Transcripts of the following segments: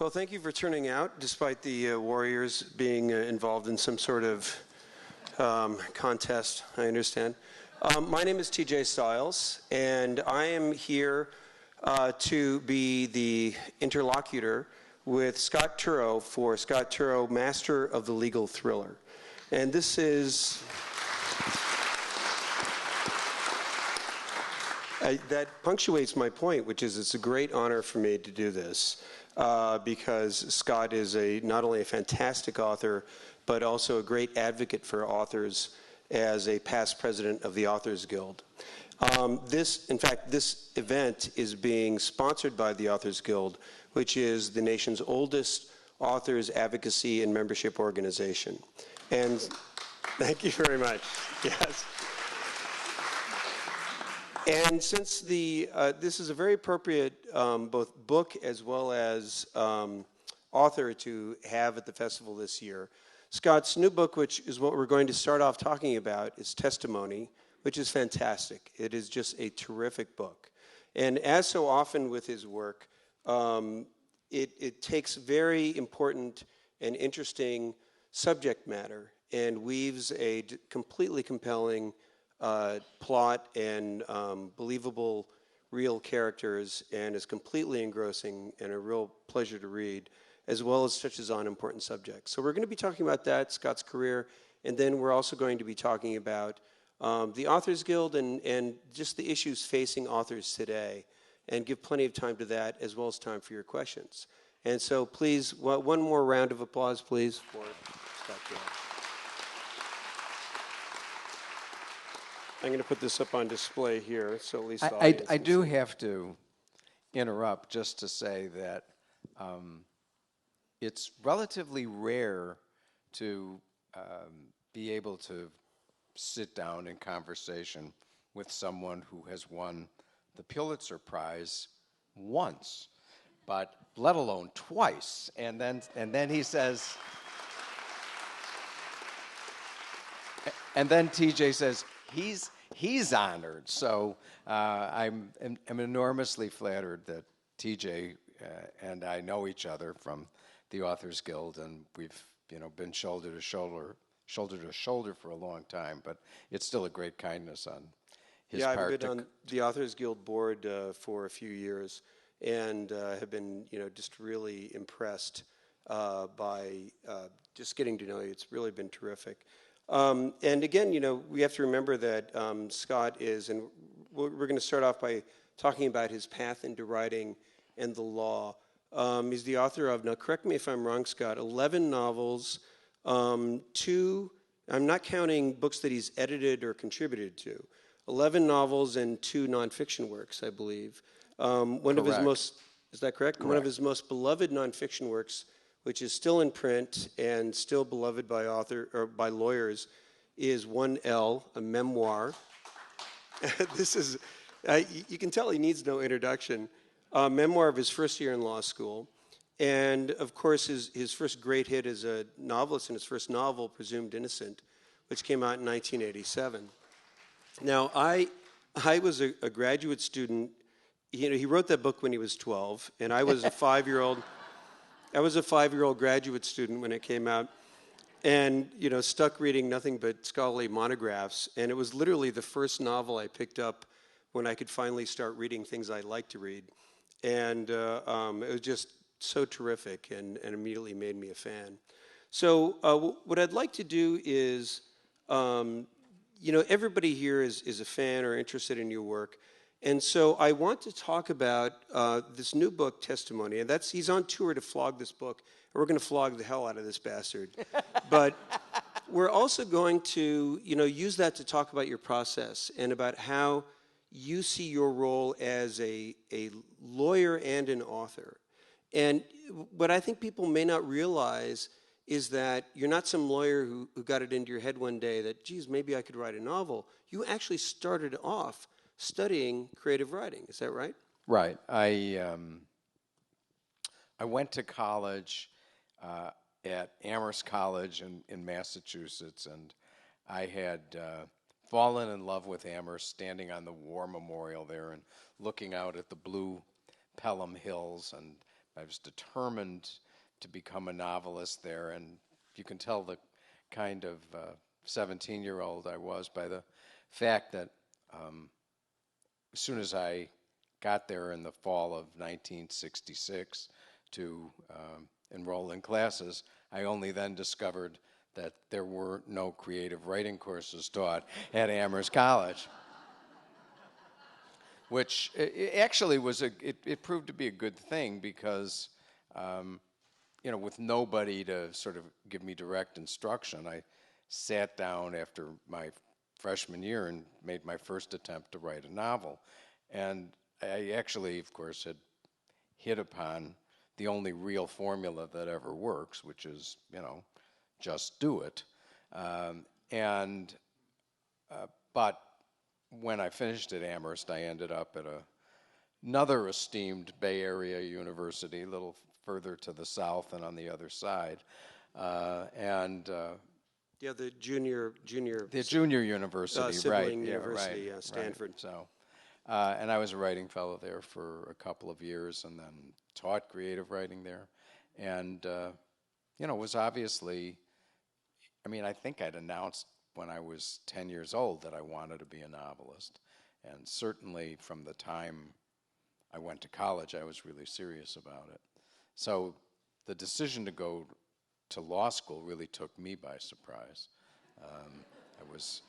Well, thank you for turning out, despite the Warriors being involved in some sort of contest, I understand. My name is TJ Stiles, and I am here to be the interlocutor with Scott Turow for Scott Turow, Master of the Legal Thriller. And this is... that punctuates my point, which is it's a great honor for me to do this because Scott is not only a fantastic author, but also a great advocate for authors as a past president of the Authors Guild. In fact, this event is being sponsored by the Authors Guild, which is the nation's oldest authors advocacy and membership organization. And thank you very much. Yes. And since this is a very appropriate both book as well as author to have at the festival this year, Scott's new book, which is what we're going to start off talking about, is Testimony, which is fantastic. It is just a terrific book. And as so often with his work, it takes very important and interesting subject matter and weaves a completely compelling plot and believable real characters, and is completely engrossing and a real pleasure to read, as well as touches on important subjects. So we're going to be talking about that, Scott's career, and then we're also going to be talking about the Authors Guild and just the issues facing authors today, and give plenty of time to that, as well as time for your questions. And so please, one more round of applause, please, for Scott Turow. I'm going to put this up on display here, so at least the audience I can do see. have to interrupt just to say that it's relatively rare to be able to sit down in conversation with someone who has won the Pulitzer Prize once, but let alone twice. And then he says, and then TJ says, he's honored. So I'm enormously flattered that TJ and I know each other from the Authors Guild, and we've been shoulder to shoulder for a long time. But it's still a great kindness on his part. Yeah, I've been on the Authors Guild board for a few years, and have been just really impressed by just getting to know you. It's really been terrific. And again, we have to remember that Scott is, and we're going to start off by talking about his path into writing and the law. He's the author of, now correct me if I'm wrong, Scott, 11 novels, 2, I'm not counting books that he's edited or contributed to, 11 novels and 2 nonfiction works, I believe. One of his most, is that correct? One of his most beloved nonfiction works, which is still in print and still beloved by lawyers, is 1L, a memoir. This is, you can tell he needs no introduction. A memoir of his first year in law school. And of course, his first great hit as a novelist in his first novel, Presumed Innocent, which came out in 1987. Now, I was a graduate student. He wrote that book when he was 12, and I was a 5-year-old. I was a 5-year-old graduate student when it came out, and stuck reading nothing but scholarly monographs. And it was literally the first novel I picked up when I could finally start reading things I liked to read. And it was just so terrific, and immediately made me a fan. So what I'd like to do is, everybody here is a fan or interested in your work. And so I want to talk about this new book, Testimony, and he's on tour to flog this book, and we're going to flog the hell out of this bastard. But we're also going to, use that to talk about your process and about how you see your role as a lawyer and an author. And what I think people may not realize is that you're not some lawyer who got it into your head one day that, geez, maybe I could write a novel. You actually started off studying creative writing. Is that right? Right. I went to college at Amherst College in Massachusetts, and I had fallen in love with Amherst, standing on the War Memorial there and looking out at the blue Pelham Hills and I was determined to become a novelist there, and you can tell the kind of 17-year-old I was by the fact that as soon as I got there in the fall of 1966 to enroll in classes, I only then discovered that there were no creative writing courses taught at Amherst College, which it actually was it proved to be a good thing because, with nobody to sort of give me direct instruction, I sat down after my freshman year and made my first attempt to write a novel. And I actually, of course, had hit upon the only real formula that ever works, which is, just do it. But when I finished at Amherst, I ended up at another esteemed Bay Area university, a little further to the south and on the other side. Yeah, the junior university, sibling right? university, Right, Stanford. Right. So, and I was a writing fellow there for a couple of years, and then taught creative writing there, and was obviously. I mean, I think I'd announced when I was 10 years old that I wanted to be a novelist, and certainly from the time I went to college, I was really serious about it. So the decision to go to law school really took me by surprise. I was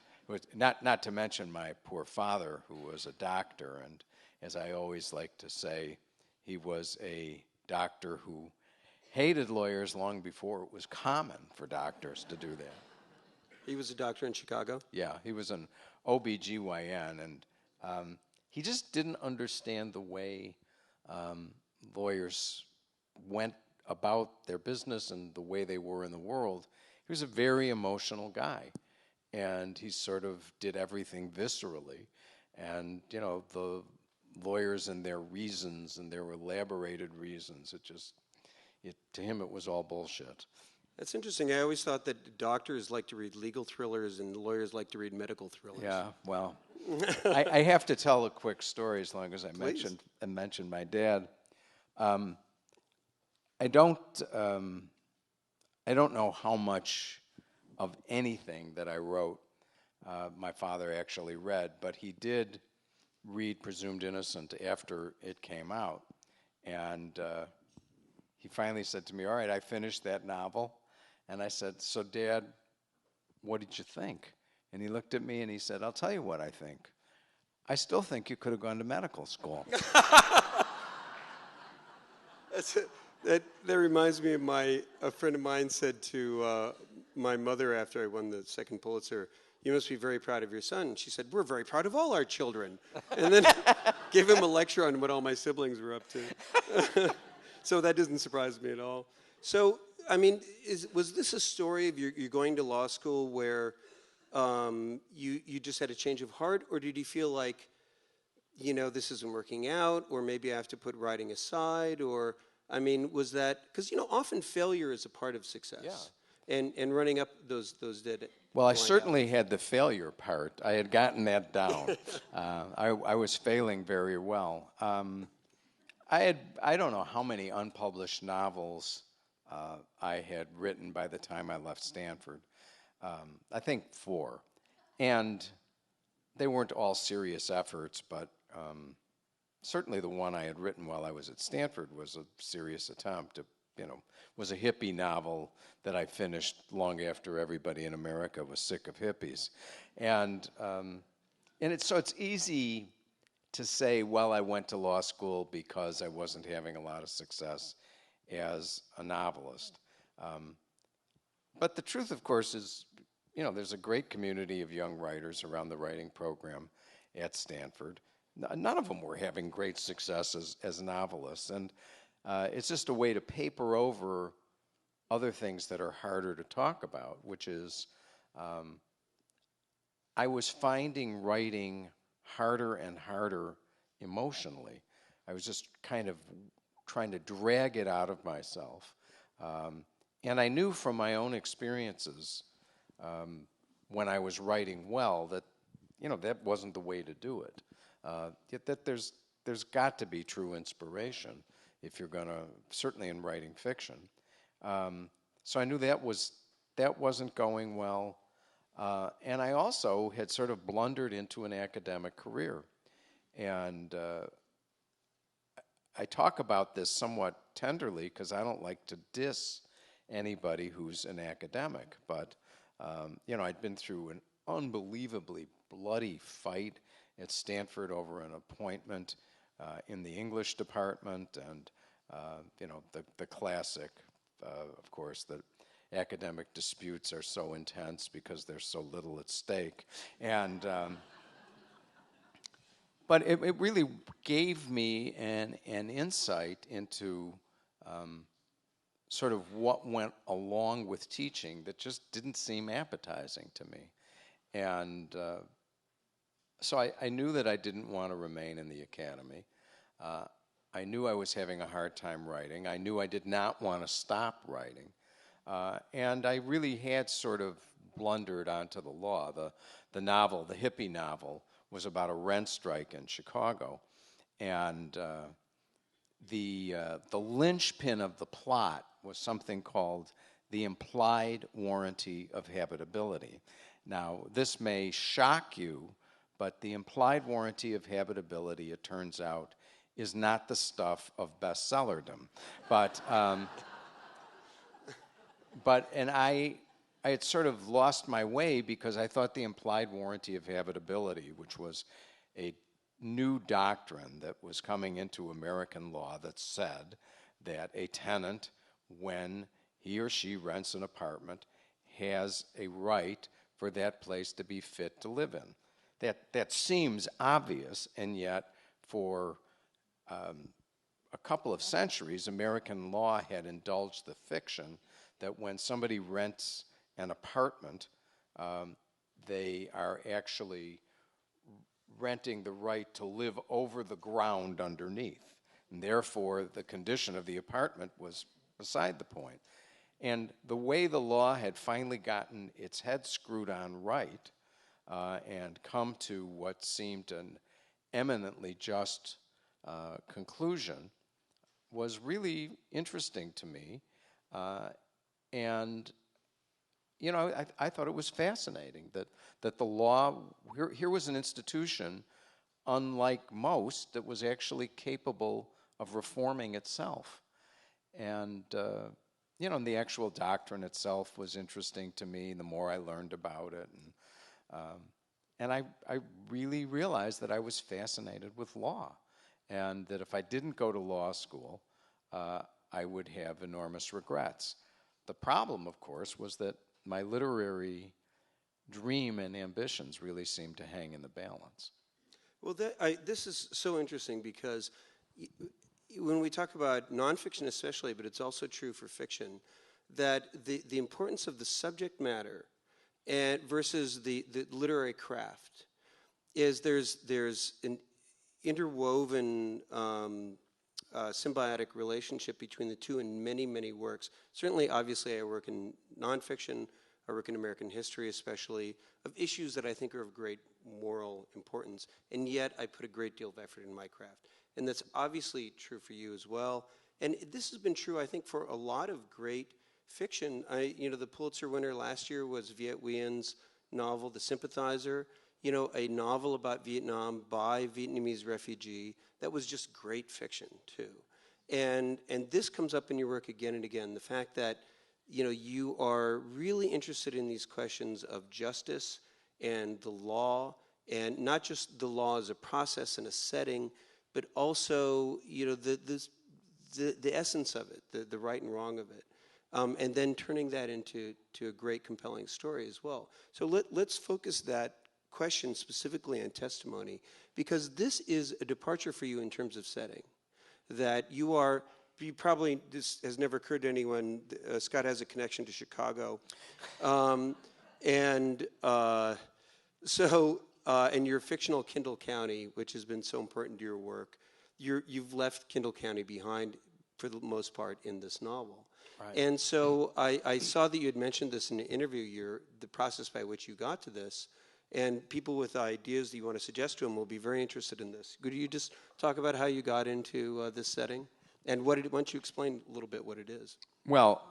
not to mention my poor father, who was a doctor, and as I always like to say, he was a doctor who hated lawyers long before it was common for doctors to do that. He was a doctor in Chicago? Yeah, he was an OBGYN, and he just didn't understand the way lawyers went about their business and the way they were in the world. He was a very emotional guy, and he sort of did everything viscerally. And, the lawyers and their reasons and their elaborated reasons, to him it was all bullshit. That's interesting. I always thought that doctors like to read legal thrillers and lawyers like to read medical thrillers. Yeah, well, I have to tell a quick story as long as I Please. mentioned my dad. I don't know how much of anything that I wrote my father actually read, but he did read Presumed Innocent after it came out, and he finally said to me, "All right, I finished that novel." And I said, "So, Dad, what did you think?" And he looked at me and he said, "I'll tell you what I think. I still think you could have gone to medical school." That reminds me of a friend of mine said to my mother after I won the second Pulitzer, "You must be very proud of your son." And she said, "We're very proud of all our children." And then gave him a lecture on what all my siblings were up to. So that doesn't surprise me at all. So, I mean, was this a story of you going to law school where you just had a change of heart, or did you feel like, this isn't working out, or maybe I have to put writing aside, or, I mean, was that, because, often failure is a part of success. Yeah. And running up those dead. Well, I certainly had the failure part. I had gotten that down. I was failing very well. I don't know how many unpublished novels I had written by the time I left Stanford. I think 4. And they weren't all serious efforts, but certainly the one I had written while I was at Stanford was a serious attempt. Was a hippie novel that I finished long after everybody in America was sick of hippies. And it's easy to say, well, I went to law school because I wasn't having a lot of success as a novelist. But the truth, of course, is, there's a great community of young writers around the writing program at Stanford. None of them were having great success as novelists. And it's just a way to paper over other things that are harder to talk about, which is I was finding writing harder and harder emotionally. I was just kind of trying to drag it out of myself. And I knew from my own experiences when I was writing well that, that wasn't the way to do it. Yet that there's got to be true inspiration if you're going to, certainly in writing fiction. So I knew that wasn't going well. And I also had sort of blundered into an academic career. And I talk about this somewhat tenderly because I don't like to diss anybody who's an academic. But, I'd been through an unbelievably bloody fight at Stanford over an appointment in the English department, and the classic, of course, the academic disputes are so intense because there's so little at stake, and but it really gave me an insight into sort of what went along with teaching that just didn't seem appetizing to me. And so I knew that I didn't want to remain in the academy. I knew I was having a hard time writing. I knew I did not want to stop writing. And I really had sort of blundered onto the law. The novel, the hippie novel, was about a rent strike in Chicago. And the linchpin of the plot was something called the implied warranty of habitability. Now, this may shock you, but the implied warranty of habitability, it turns out, is not the stuff of bestsellerdom. But I had sort of lost my way because I thought the implied warranty of habitability, which was a new doctrine that was coming into American law that said that a tenant, when he or she rents an apartment, has a right for that place to be fit to live in. That seems obvious, and yet for a couple of centuries, American law had indulged the fiction that when somebody rents an apartment, they are actually renting the right to live over the ground underneath. And therefore, the condition of the apartment was beside the point. And the way the law had finally gotten its head screwed on right and come to what seemed an eminently just conclusion was really interesting to me. And I thought it was fascinating that the law, here was an institution, unlike most, that was actually capable of reforming itself. And, and the actual doctrine itself was interesting to me the more I learned about it. And I really realized that I was fascinated with law, and that if I didn't go to law school, I would have enormous regrets. The problem, of course, was that my literary dream and ambitions really seemed to hang in the balance. Well, this is so interesting because when we talk about nonfiction especially, but it's also true for fiction, that the importance of the subject matter and versus the literary craft is there's an interwoven symbiotic relationship between the two in many, many works. Certainly, obviously, I work in nonfiction, I work in American history especially, of issues that I think are of great moral importance, and yet I put a great deal of effort in my craft. And that's obviously true for you as well. And this has been true, I think, for a lot of great fiction. The Pulitzer winner last year was Viet Nguyen's novel, The Sympathizer, a novel about Vietnam by a Vietnamese refugee that was just great fiction, too. And this comes up in your work again and again, the fact that, you are really interested in these questions of justice and the law, and not just the law as a process and a setting, but also, the essence of it, the right and wrong of it. And then turning that into a great, compelling story as well. So let's focus that question specifically on testimony, because this is a departure for you in terms of setting. That you probably, this has never occurred to anyone, Scott has a connection to Chicago. And your fictional Kendall County, which has been so important to your work, you've left Kendall County behind for the most part in this novel. Right. And so I saw that you had mentioned this in an interview, the process by which you got to this, and people with ideas that you want to suggest to them will be very interested in this. Could you just talk about how you got into this setting? And why don't you explain a little bit what it is? Well,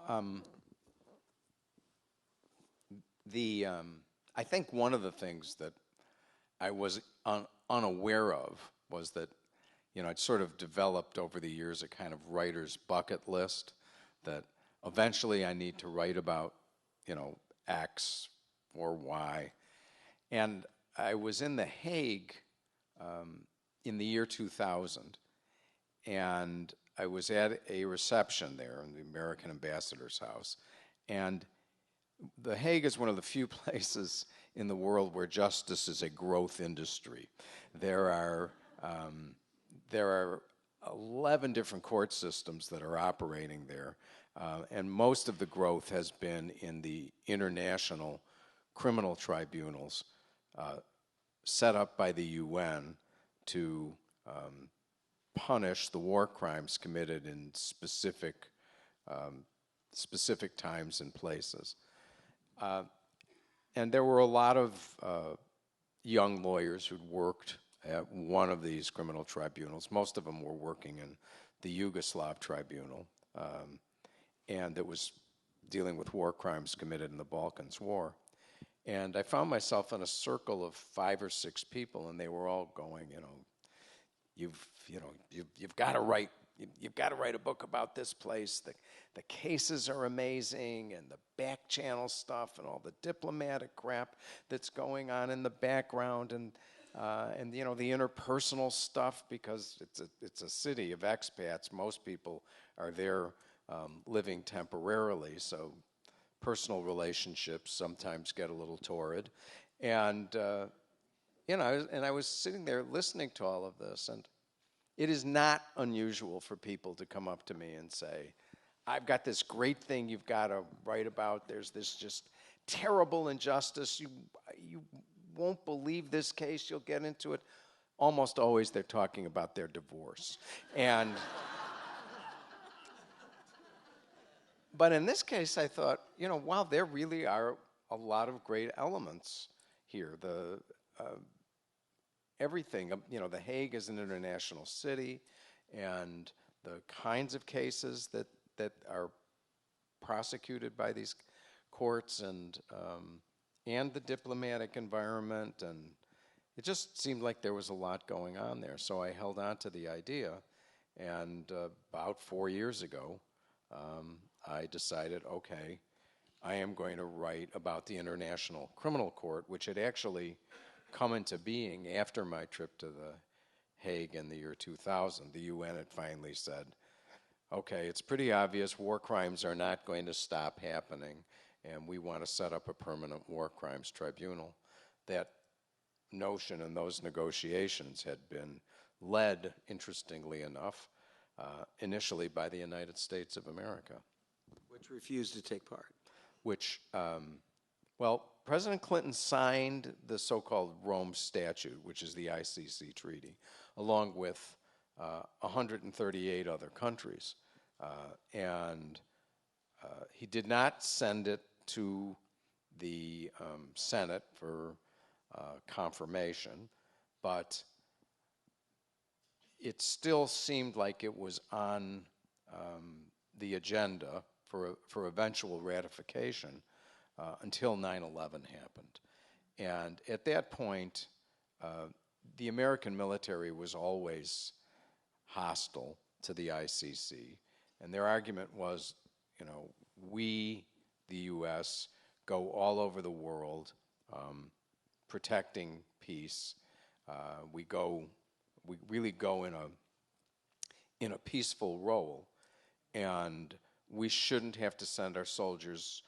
I think one of the things that I was unaware of was that, I'd sort of developed over the years a kind of writer's bucket list that eventually I need to write about, X or Y. And I was in The Hague in the year 2000, and I was at a reception there in the American ambassador's house. And The Hague is one of the few places in the world where justice is a growth industry. There are 11 different court systems that are operating there, and most of the growth has been in the international criminal tribunals set up by the UN to punish the war crimes committed in specific times and places. And there were a lot of young lawyers who'd worked at one of these criminal tribunals. Most of them were working in the Yugoslav tribunal, and that was dealing with war crimes committed in the Balkans War. And I found myself in a circle of 5 or 6 people, and they were all going, you've got to write. You've got to write a book about this place. The cases are amazing, and the back channel stuff, and all the diplomatic crap that's going on in the background, and the interpersonal stuff, because it's a city of expats. Most people are there living temporarily, so personal relationships sometimes get a little torrid, and I was sitting there listening to all of this, and it is not unusual for people to come up to me and say, I've got this great thing you've got to write about. There's this just terrible injustice. You won't believe this case. You'll get into it. Almost always they're talking about their divorce. But in this case, I thought, wow, there really are a lot of great elements here. Everything, The Hague is an international city, and the kinds of cases that are prosecuted by these courts, and the diplomatic environment, and it just seemed like there was a lot going on there. So I held on to the idea, and about 4 years ago, I decided, okay, I am going to write about the International Criminal Court, which had actually come into being after my trip to The Hague in the year 2000. The UN had finally said, okay, it's pretty obvious war crimes are not going to stop happening, and we want to set up a permanent war crimes tribunal. That notion and those negotiations had been led, interestingly enough, initially by the United States of America. Which refused to take part. Which, President Clinton signed the so-called Rome Statute, which is the ICC treaty, along with 138 other countries. And he did not send it to the Senate for confirmation, but it still seemed like it was on the agenda for eventual ratification until 9/11 happened. And at that point, the American military was always hostile to the ICC, and their argument was, we, the U.S., go all over the world protecting peace. We really go in a peaceful role, and we shouldn't have to send our soldiers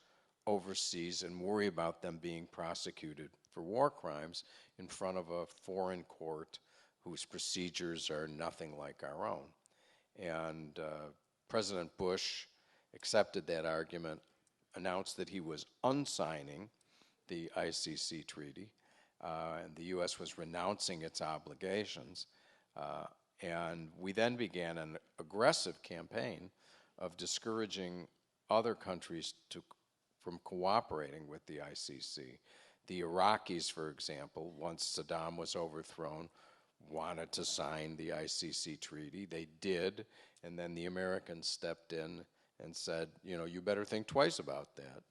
overseas and worry about them being prosecuted for war crimes in front of a foreign court whose procedures are nothing like our own. And President Bush accepted that argument, announced that he was unsigning the ICC treaty, and the U.S. was renouncing its obligations. And we then began an aggressive campaign of discouraging other countries from cooperating with the ICC. The Iraqis, for example, once Saddam was overthrown, wanted to sign the ICC treaty. They did, and then the Americans stepped in and said, you better think twice about that.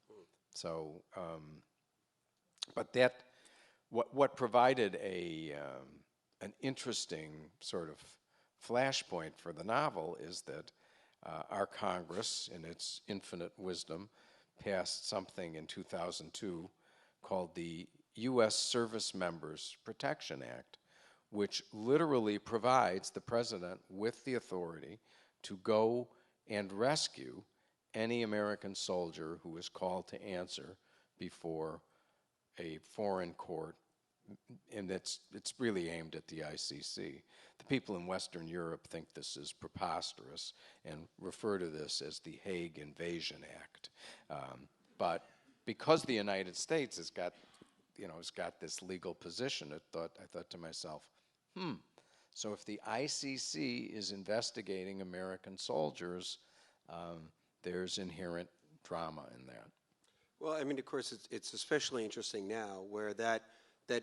So, but what provided an interesting sort of flashpoint for the novel is that our Congress, in its infinite wisdom, passed something in 2002 called the U.S. Service Members Protection Act, which literally provides the president with the authority to go and rescue any American soldier who is called to answer before a foreign court, and it's really aimed at the ICC. The people in Western Europe think this is preposterous and refer to this as the Hague Invasion Act. But because the United States has got this legal position, I thought to myself, so if the ICC is investigating American soldiers, there's inherent drama in that. Well, I mean, of course, it's especially interesting now where that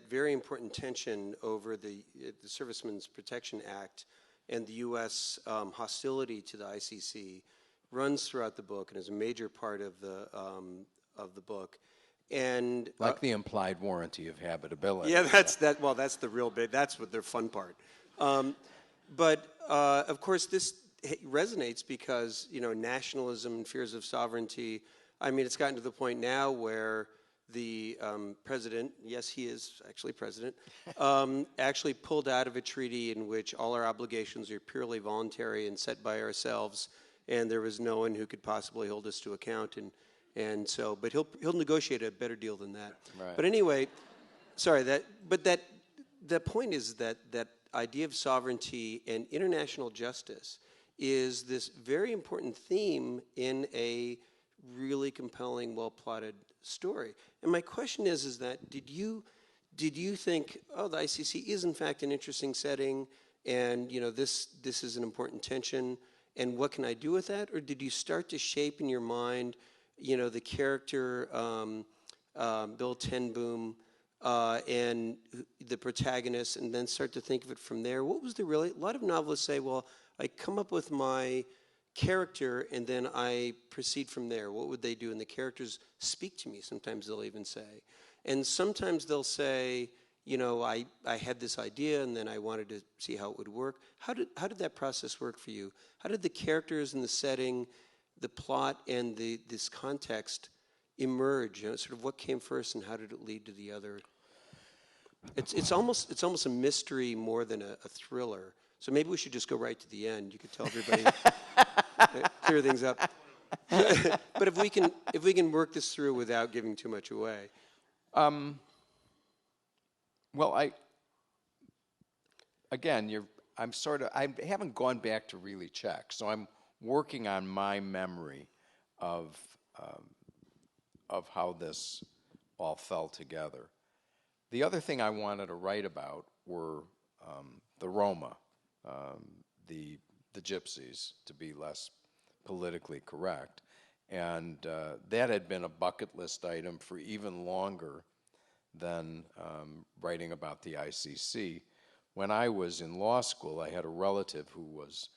very important tension over the Servicemen's Protection Act and the U.S. Hostility to the ICC runs throughout the book and is a major part of the book. And like the implied warranty of habitability. Yeah, that's the real bit. That's what the fun part. But of course, this resonates because nationalism and fears of sovereignty. I mean, it's gotten to the point now where the president, yes, he is actually president, actually pulled out of a treaty in which all our obligations are purely voluntary and set by ourselves, and there was no one who could possibly hold us to account. And so, but he'll negotiate a better deal than that. Right. But anyway, sorry, the point is that idea of sovereignty and international justice is this very important theme in a really compelling, well-plotted story. And my question is that did you think, the ICC is in fact an interesting setting, and this is an important tension, and what can I do with that? Or did you start to shape in your mind, the character Bill Ten Boom and the protagonist, and then start to think of it from there? What was a lot of novelists say, well, I come up with my character and then I proceed from there. What would they do? And the characters speak to me, sometimes they'll even say. And sometimes they'll say, I had this idea and then I wanted to see how it would work. How did that process work for you? How did the characters and the setting, the plot, and this context emerge? Sort of what came first and how did it lead to the other? It's almost a mystery more than a thriller. So maybe we should just go right to the end. You could tell everybody, clear things up. But if we can work this through without giving too much away. Well, I haven't gone back to really check, so I'm working on my memory of how this all fell together. The other thing I wanted to write about were the Roma, the gypsies, to be less politically correct, and that had been a bucket list item for even longer than writing about the ICC. When I was in law school, I had a relative who was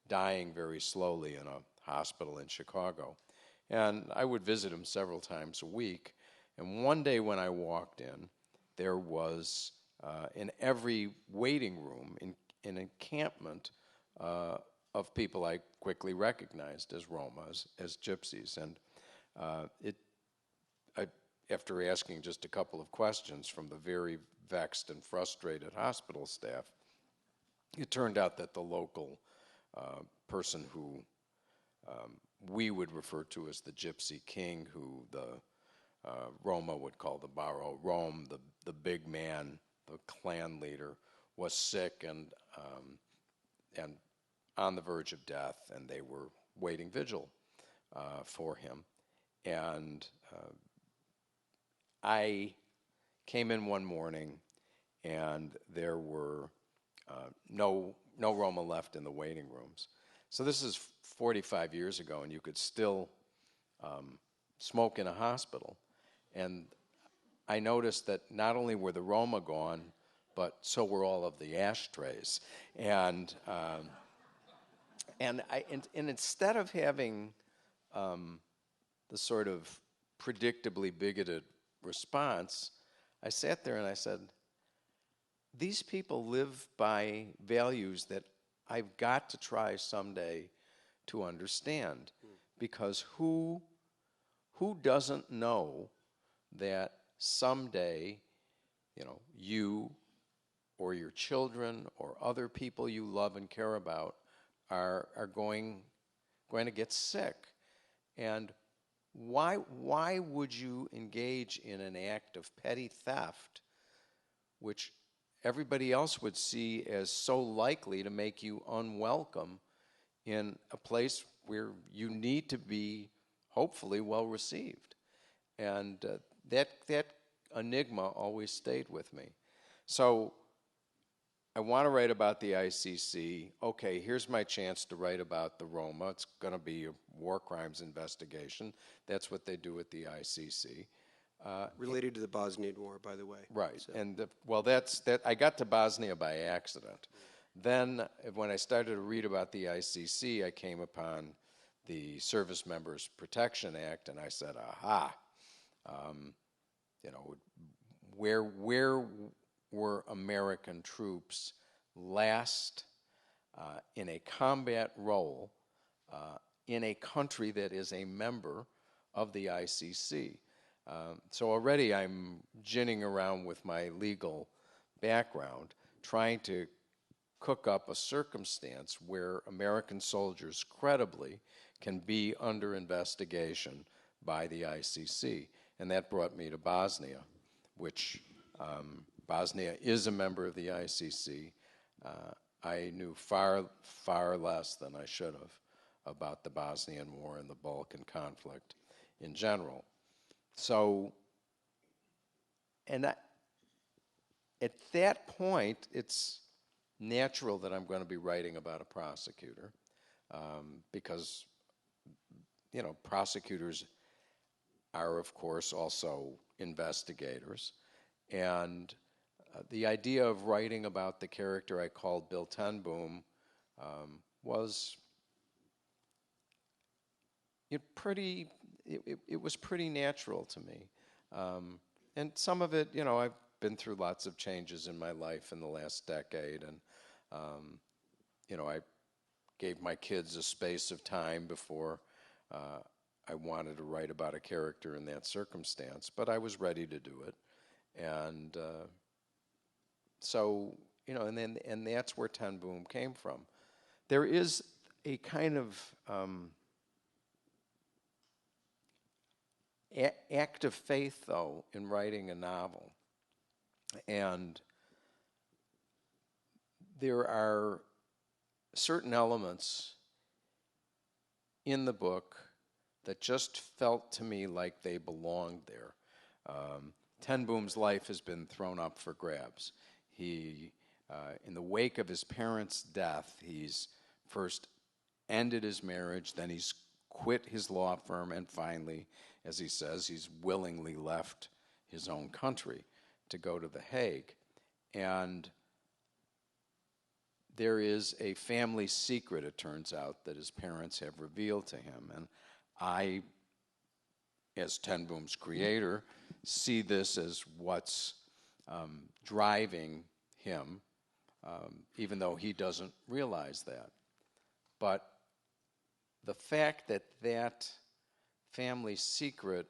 dying very slowly in a hospital in Chicago. And I would visit him several times a week. And one day when I walked in, there was in every waiting room an encampment of people I quickly recognized as Romas, as gypsies. And after asking just a couple of questions from the very vexed and frustrated hospital staff, it turned out that the local person who we would refer to as the Gypsy King, who the Roma would call the Baro Rome, the big man, the clan leader, was sick and on the verge of death, and they were waiting vigil for him. And I came in one morning, and there were no Roma left in the waiting rooms. So this is 45 years ago, and you could still smoke in a hospital. And I noticed that not only were the Roma gone, but so were all of the ashtrays. And instead of having the sort of predictably bigoted response, I sat there and I said, these people live by values that I've got to try someday to understand. Because who doesn't know that someday, you or your children or other people you love and care about are going to get sick? And why would you engage in an act of petty theft, which everybody else would see as so likely to make you unwelcome in a place where you need to be hopefully well received? And that enigma always stayed with me. So I want to write about the ICC. Okay, here's my chance to write about the Roma. It's going to be a war crimes investigation. That's what they do at the ICC. Related to the Bosnian War, by the way. Right, So. and that's that. I got to Bosnia by accident. Then, when I started to read about the ICC, I came upon the Service Members Protection Act, and I said, "Aha! Where were American troops last in a combat role in a country that is a member of the ICC?" So already I'm ginning around with my legal background, trying to cook up a circumstance where American soldiers credibly can be under investigation by the ICC. And that brought me to Bosnia, which Bosnia is a member of the ICC. I knew far, far less than I should have about the Bosnian War and the Balkan conflict in general. So, at that point, it's natural that I'm going to be writing about a prosecutor, because, prosecutors are, of course, also investigators. And the idea of writing about the character I called Bill Ten Boom was pretty natural to me. And some of it, I've been through lots of changes in my life in the last decade, and I gave my kids a space of time before I wanted to write about a character in that circumstance, but I was ready to do it. And so, and that's where Ten Boom came from. There is a kind of act of faith, though, in writing a novel. And there are certain elements in the book that just felt to me like they belonged there. Ten Boom's life has been thrown up for grabs. He, in the wake of his parents' death, he's first ended his marriage, then he's quit his law firm, and finally, as he says, he's willingly left his own country to go to The Hague. And there is a family secret, it turns out, that his parents have revealed to him. And I, as Ten Boom's creator, see this as what's driving him, even though he doesn't realize that. But the fact that that family secret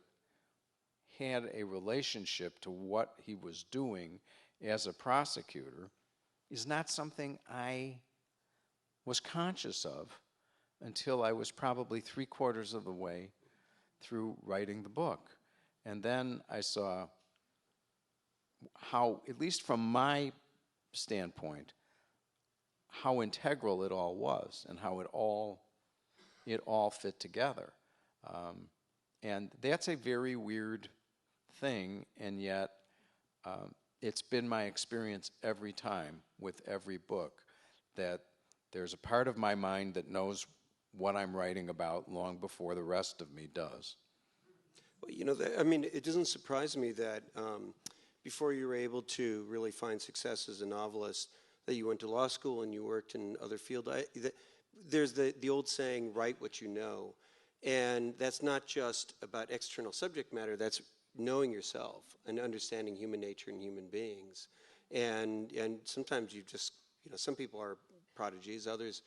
had a relationship to what he was doing as a prosecutor is not something I was conscious of until I was probably 3/4 of the way through writing the book. And then I saw how, at least from my standpoint, how integral it all was and how it all fit together. And that's a very weird thing, and yet it's been my experience every time with every book that there's a part of my mind that knows what I'm writing about long before the rest of me does. Well, it doesn't surprise me that before you were able to really find success as a novelist, that you went to law school and you worked in other fields. There's the old saying, write what you know. And that's not just about external subject matter, that's knowing yourself and understanding human nature and human beings. And sometimes you just, some people are prodigies, others,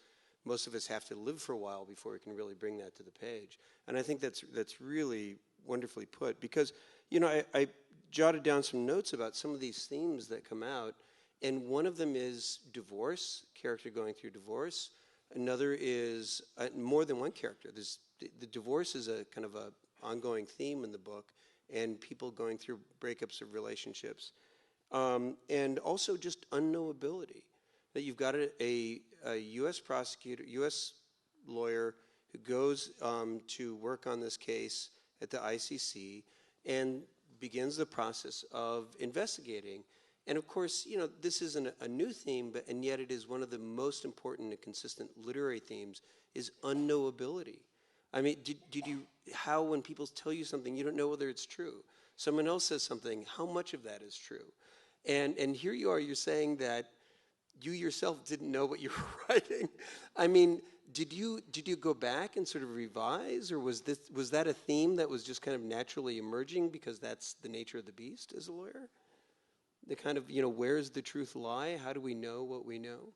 most of us have to live for a while before we can really bring that to the page. And I think that's really wonderfully put, because, I jotted down some notes about some of these themes that come out, and one of them is divorce, character going through divorce. Another is more than one character. The divorce is a kind of a ongoing theme in the book, and people going through breakups of relationships. And also just unknowability, that you've got a U.S. prosecutor, U.S. lawyer who goes to work on this case at the ICC and begins the process of investigating. And of course, this isn't a new theme, and yet it is one of the most important and consistent literary themes, is unknowability. I mean, how when people tell you something, you don't know whether it's true. Someone else says something, how much of that is true? And here you are, you're saying that you yourself didn't know what you were writing. I mean, did you go back and sort of revise, or was that a theme that was just kind of naturally emerging because that's the nature of the beast as a lawyer? The kind of, where does the truth lie? How do we know what we know?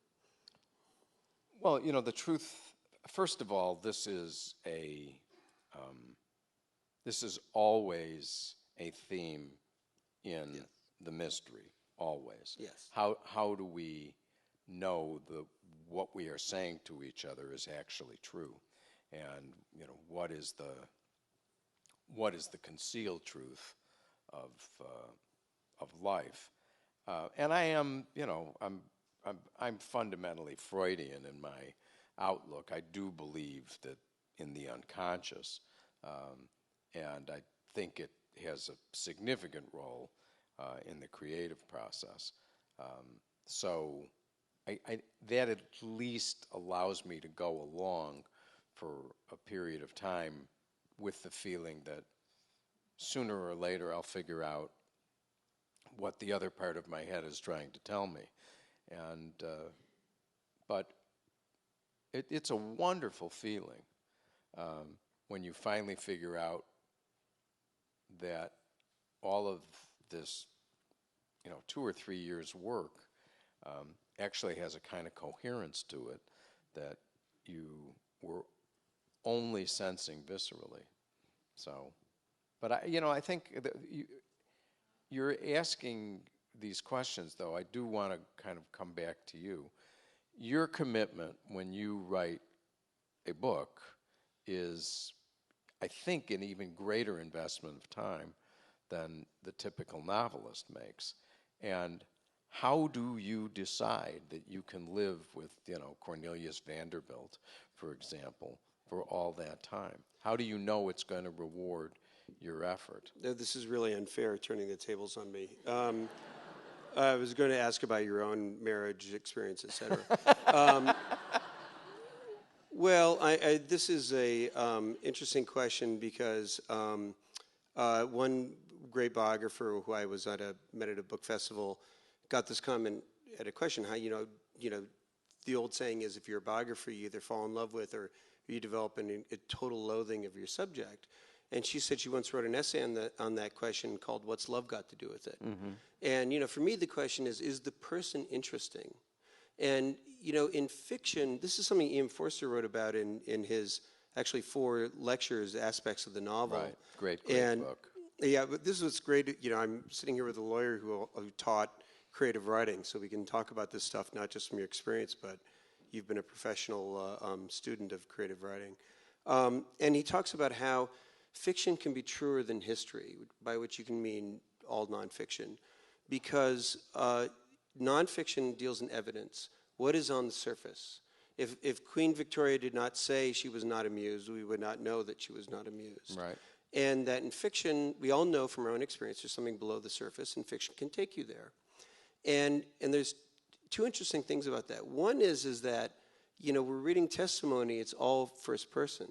Well, the truth, first of all, this is always a theme in the mystery, always. Yes. How do we know what we are saying to each other is actually true? And, what is the concealed truth of life? And I am, I'm fundamentally Freudian in my outlook. I do believe that in the unconscious, and I think it has a significant role in the creative process. So that at least allows me to go along for a period of time with the feeling that sooner or later I'll figure out what the other part of my head is trying to tell me. And but it's a wonderful feeling when you finally figure out that all of this, 2 or 3 years' work actually has a kind of coherence to it that you were only sensing viscerally. So, but I think that you're asking these questions, though. I do want to kind of come back to you. Your commitment when you write a book is, I think, an even greater investment of time than the typical novelist makes. And how do you decide that you can live with, Cornelius Vanderbilt, for example, for all that time? How do you know it's going to reward your effort? This is really unfair, turning the tables on me. I was going to ask about your own marriage experience, et cetera. Well, this is a interesting question because one great biographer who I was met at a book festival got this comment at a question: how the old saying is, if you're a biographer, you either fall in love with or you develop a total loathing of your subject. And she said she once wrote an essay on that question called "What's Love Got to Do with It?" Mm-hmm. And for me, the question is the person interesting? And in fiction, this is something Ian Forster wrote about in his actually 4 lectures, aspects of the novel. Right, great book. Yeah, but this is what's great. I'm sitting here with a lawyer who taught creative writing, so we can talk about this stuff not just from your experience, but you've been a professional student of creative writing. And he talks about how fiction can be truer than history, by which you can mean all nonfiction, because nonfiction deals in evidence. What is on the surface? If Queen Victoria did not say she was not amused, we would not know that she was not amused. Right. And that in fiction, we all know from our own experience, there's something below the surface, and fiction can take you there. And there's 2 interesting things about that. One is that, we're reading testimony, it's all first person.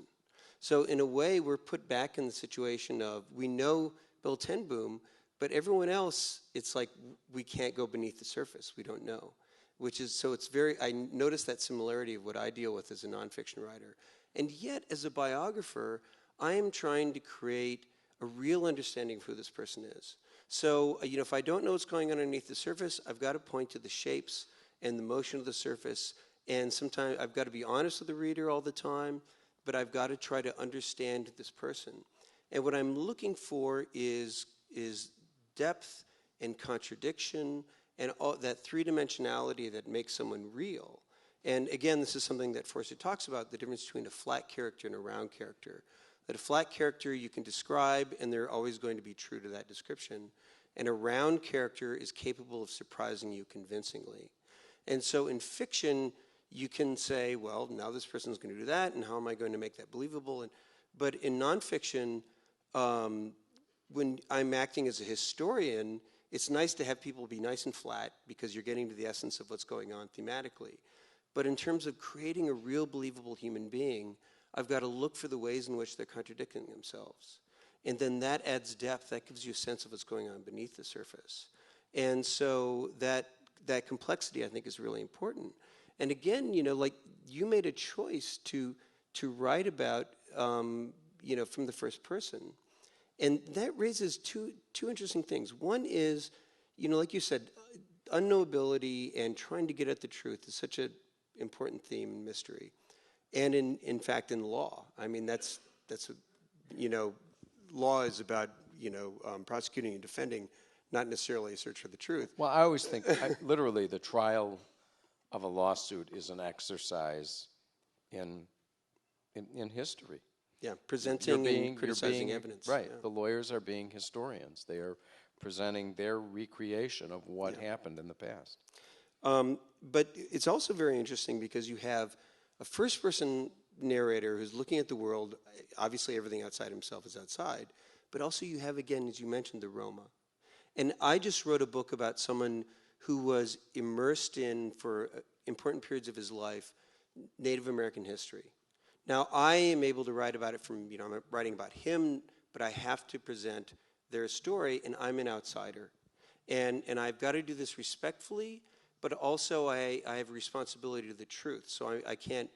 So in a way, we're put back in the situation of, we know Bill Ten Boom, But everyone else, it's like we can't go beneath the surface. We don't know. Which is, so it's very, I notice that similarity of what I deal with as a nonfiction writer. And yet, as a biographer, I am trying to create a real understanding of who this person is. So, if I don't know what's going on underneath the surface, I've got to point to the shapes and the motion of the surface. And sometimes I've got to be honest with the reader all the time, but I've got to try to understand this person. And what I'm looking for is depth and contradiction and all that three-dimensionality that makes someone real. And again, this is something that Forster talks about, the difference between a flat character and a round character. That a flat character you can describe, and they're always going to be true to that description. And a round character is capable of surprising you convincingly. And so in fiction, you can say, well, now this person's going to do that, and how am I going to make that believable? But in nonfiction, when I'm acting as a historian, it's nice to have people be nice and flat because you're getting to the essence of what's going on thematically. But in terms of creating a real believable human being, I've got to look for the ways in which they're contradicting themselves. And then that adds depth. That gives you a sense of what's going on beneath the surface. And so that complexity, I think, is really important. And again, like you made a choice to write about, from the first person. And that raises two interesting things. One is, like you said, unknowability and trying to get at the truth is such an important theme in mystery. And in fact, in law. I mean, law is about, prosecuting and defending, not necessarily a search for the truth. Well, I always think, literally, the trial of a lawsuit is an exercise in history. Yeah, presenting and criticizing evidence. Right. Yeah. The lawyers are being historians. They are presenting their recreation of what happened in the past. But it's also very interesting because you have a first-person narrator who's looking at the world. Obviously, everything outside himself is outside. But also you have, again, as you mentioned, the Roma. And I just wrote a book about someone who was immersed in, for important periods of his life, Native American history. Now, I am able to write about it from, I'm writing about him, but I have to present their story, and I'm an outsider. And I've got to do this respectfully, but also I have a responsibility to the truth. So I can't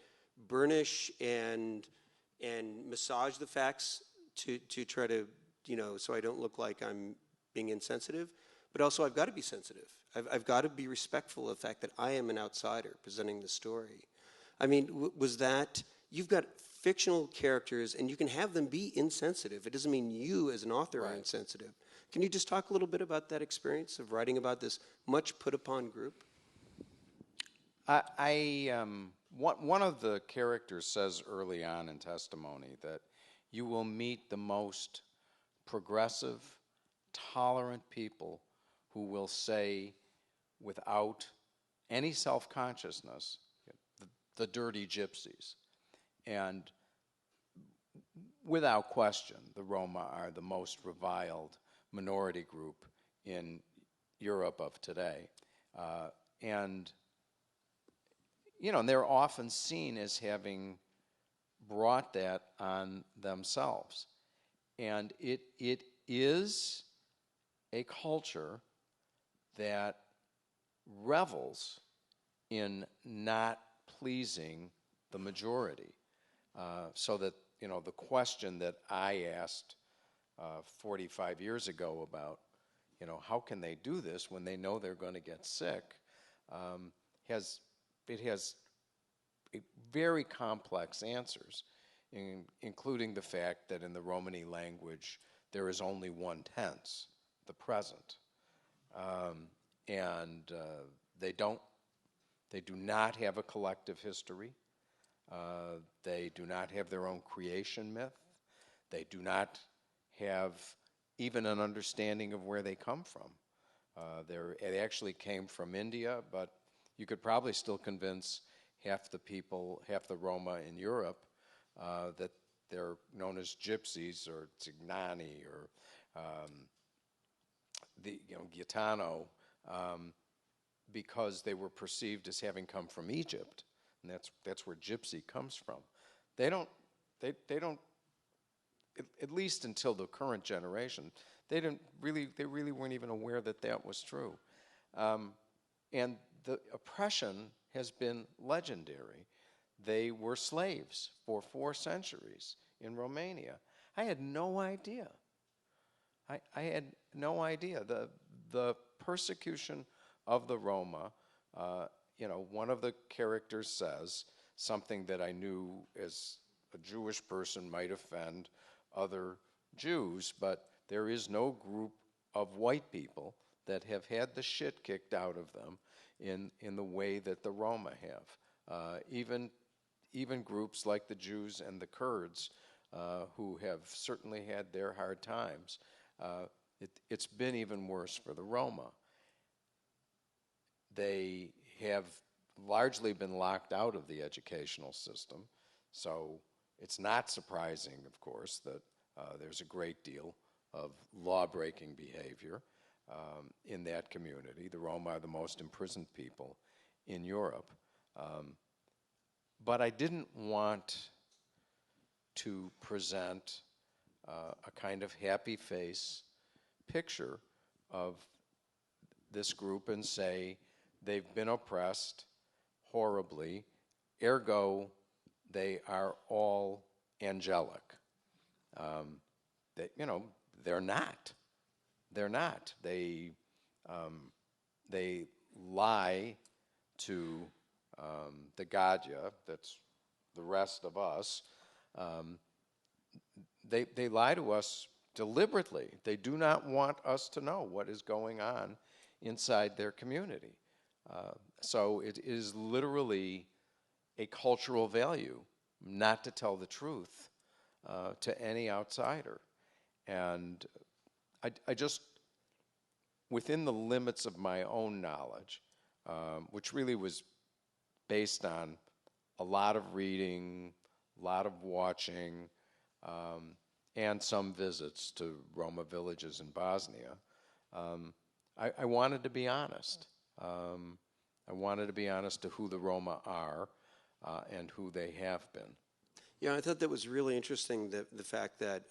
burnish and massage the facts to try to, so I don't look like I'm being insensitive. But also I've got to be sensitive. I've got to be respectful of the fact that I am an outsider presenting the story. I mean, was that... You've got fictional characters, and you can have them be insensitive. It doesn't mean you, as an author, are insensitive. Can you just talk a little bit about that experience of writing about this much put-upon group? One of the characters says early on in testimony that you will meet the most progressive, tolerant people who will say, without any self-consciousness, the dirty gypsies. And without question, the Roma are the most reviled minority group in Europe of today. And they're often seen as having brought that on themselves. And it is a culture that revels in not pleasing the majority. So that, the question that I asked 45 years ago about, how can they do this when they know they're going to get sick, has very complex answers, including the fact that in the Romani language there is only one tense, the present, and they do not have a collective history. They do not have their own creation myth. They do not have even an understanding of where they come from. It actually came from India, but you could probably still convince half the Roma in Europe that they're known as gypsies or Zignani or Gitano because they were perceived as having come from Egypt. And that's where gypsy comes from. They don't, at least until the current generation, They really weren't even aware that that was true. And the oppression has been legendary. They were slaves for 4 centuries in Romania. I had no idea. I had no idea. The persecution of the Roma, one of the characters says something that I knew as a Jewish person might offend other Jews, but there is no group of white people that have had the shit kicked out of them in the way that the Roma have. Even groups like the Jews and the Kurds, who have certainly had their hard times, it's been even worse for the Roma. They have largely been locked out of the educational system, so it's not surprising, of course, that there's a great deal of law-breaking behavior in that community. The Roma are the most imprisoned people in Europe. But I didn't want to present a kind of happy face picture of this group and say they've been oppressed horribly, ergo they are all angelic. They're not. They're not. They lie to the Gadya, that's the rest of us. They lie to us deliberately. They do not want us to know what is going on inside their community. So it is literally a cultural value not to tell the truth to any outsider. And I just, within the limits of my own knowledge, which really was based on a lot of reading, a lot of watching, and some visits to Roma villages in Bosnia, I wanted to be honest. I wanted to be honest to who the Roma are and who they have been. Yeah, I thought that was really interesting, the fact that,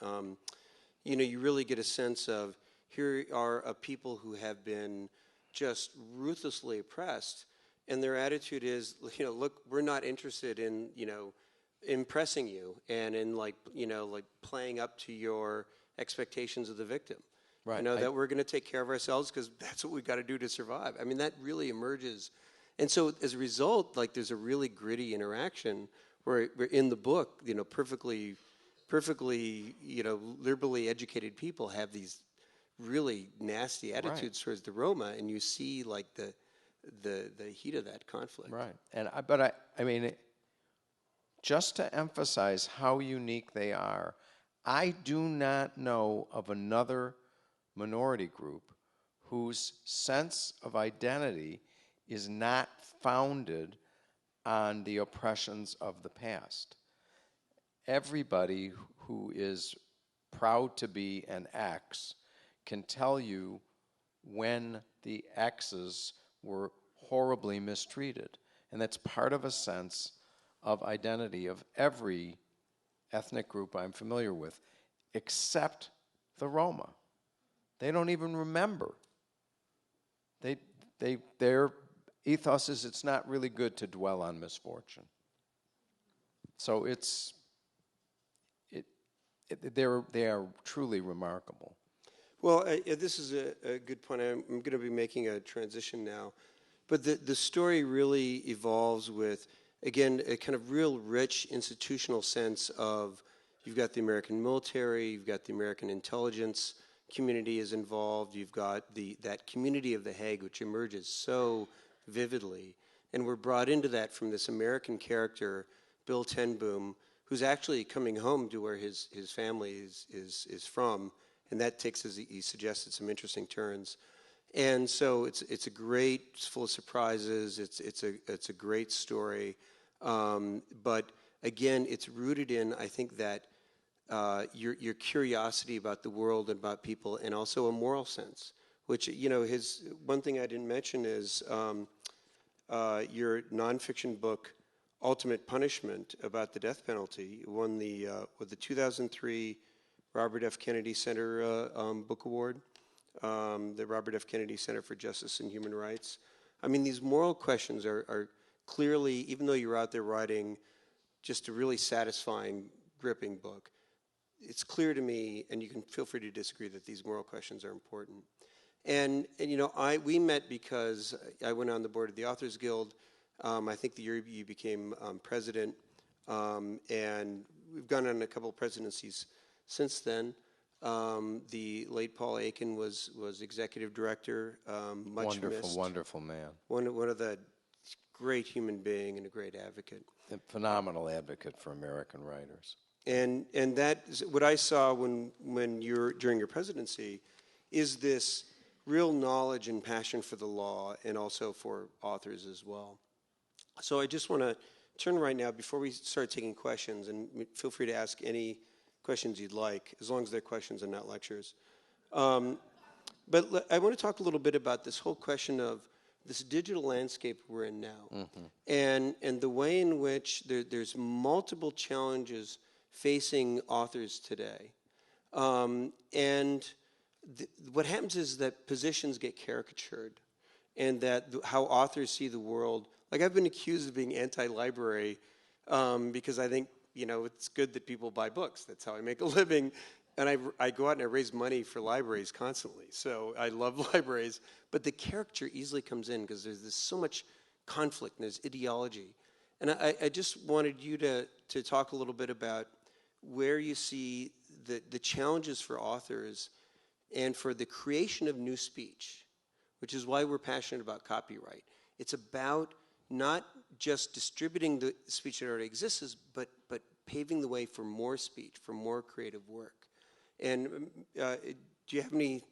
you really get a sense of here are a people who have been just ruthlessly oppressed, and their attitude is, look, we're not interested in, impressing you and in playing up to your expectations of the victim. Right. That we're going to take care of ourselves because that's what we've got to do to survive. I mean, that really emerges. And so as a result, there's a really gritty interaction where in the book, perfectly, liberally educated people have these really nasty attitudes towards the Roma, and you see the heat of that conflict. Right. And I mean, just to emphasize how unique they are, I do not know of another minority group whose sense of identity is not founded on the oppressions of the past. Everybody who is proud to be an X can tell you when the X's were horribly mistreated. And that's part of a sense of identity of every ethnic group I'm familiar with, except the Roma. They don't even remember. Their ethos is it's not really good to dwell on misfortune. So they are truly remarkable. Well, this is a good point. I'm going to be making a transition now. But the story really evolves with, again, a kind of real rich institutional sense of you've got the American military, you've got the American intelligence community is involved, you've got that community of the Hague, which emerges so vividly. And we're brought into that from this American character, Bill Ten Boom, who's actually coming home to where his family is from. And that takes, as he suggested, some interesting turns. And so it's a great, it's full of surprises. It's a great story, but again, it's rooted in, I think, that your curiosity about the world and about people, and also a moral sense. Which his one thing I didn't mention is your nonfiction book, Ultimate Punishment, about the death penalty, won the 2003 Robert F. Kennedy Center Book Award, the Robert F. Kennedy Center for Justice and Human Rights. I mean, these moral questions are clearly, even though you're out there writing just a really satisfying, gripping book, it's clear to me, and you can feel free to disagree, that these moral questions are important. And you know, we met because I went on the board of the Authors Guild. I think the year you became president, and we've gone on a couple of presidencies since then. The late Paul Aiken was executive director. Much Wonderful, missed. wonderful man. One of the great human being and a great advocate. A phenomenal advocate for American writers. And that is what I saw when you're during your presidency, is this real knowledge and passion for the law and also for authors as well. So I just want to turn right now, before we start taking questions, and feel free to ask any questions you'd like, as long as they're questions and not lectures. But I want to talk a little bit about this whole question of this digital landscape we're in now, and the way in which there's multiple challenges facing authors today. What happens is that positions get caricatured, and that how authors see the world. Like, I've been accused of being anti-library because I think, you know, it's good that people buy books. That's how I make a living. And I go out and I raise money for libraries constantly. So I love libraries. But the caricature easily comes in because there's so much conflict and there's ideology. And I just wanted you to talk a little bit about where you see the challenges for authors and for the creation of new speech, which is why we're passionate about copyright. It's about not just distributing the speech that already exists, but paving the way for more speech, for more creative work. And do you have any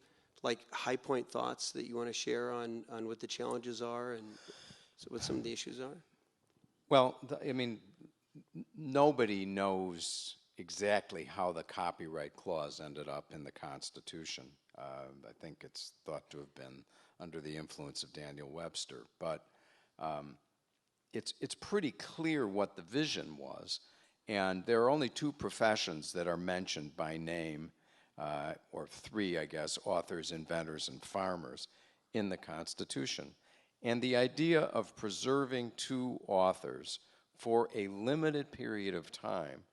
Highpoint thoughts that you want to share on what the challenges are and what some of the issues are? Well, I mean, nobody knows exactly how the copyright clause ended up in the Constitution. I think it's thought to have been under the influence of Daniel Webster, but it's pretty clear what the vision was, and there are only two professions that are mentioned by name, or three, I guess: authors, inventors, and farmers, in the Constitution. And the idea of preserving to authors for a limited period of time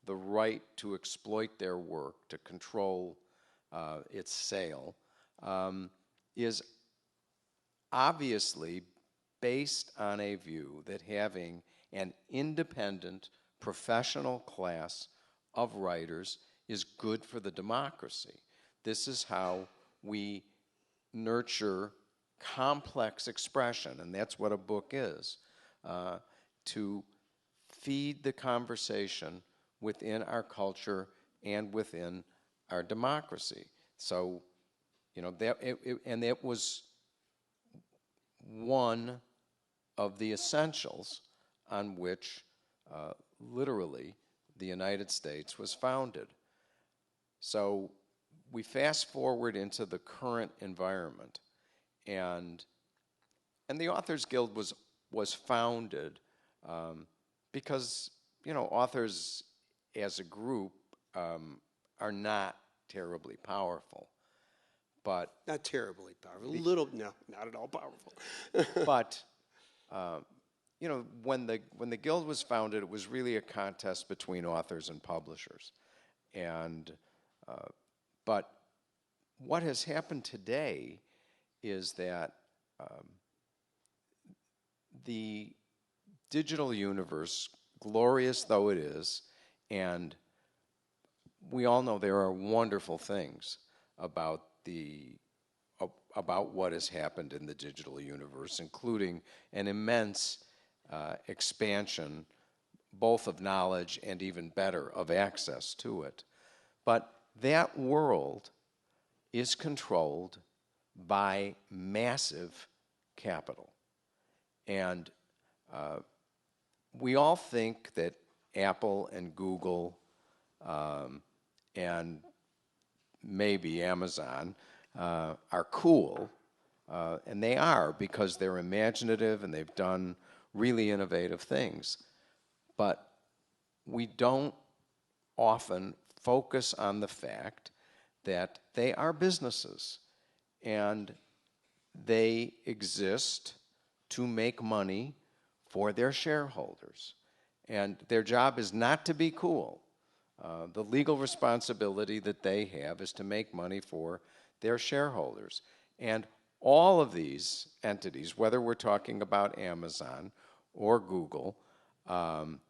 the right to exploit their work, to control its sale, is obviously based on a view that having an independent professional class of writers is good for the democracy. This is how we nurture complex expression, and that's what a book is, to feed the conversation within our culture and within our democracy. So, you know, that was one of the essentials on which literally the United States was founded. So we fast forward into the current environment, and the Authors Guild was founded because, you know, authors as a group are not terribly powerful, but not terribly powerful. A little, no, not at all powerful. But you know, when the guild was founded, it was really a contest between authors and publishers, and but what has happened today is that the digital universe, glorious though it is, and we all know there are wonderful things about what has happened in the digital universe, including an immense expansion, both of knowledge and, even better, of access to it. But that world is controlled by massive capital. And we all think that Apple and Google and maybe Amazon are cool, and they are, because they're imaginative and they've done really innovative things. But we don't often focus on the fact that they are businesses and they exist to make money for their shareholders. And their job is not to be cool. The legal responsibility that they have is to make money for their shareholders. And all of these entities, whether we're talking about Amazon or Google,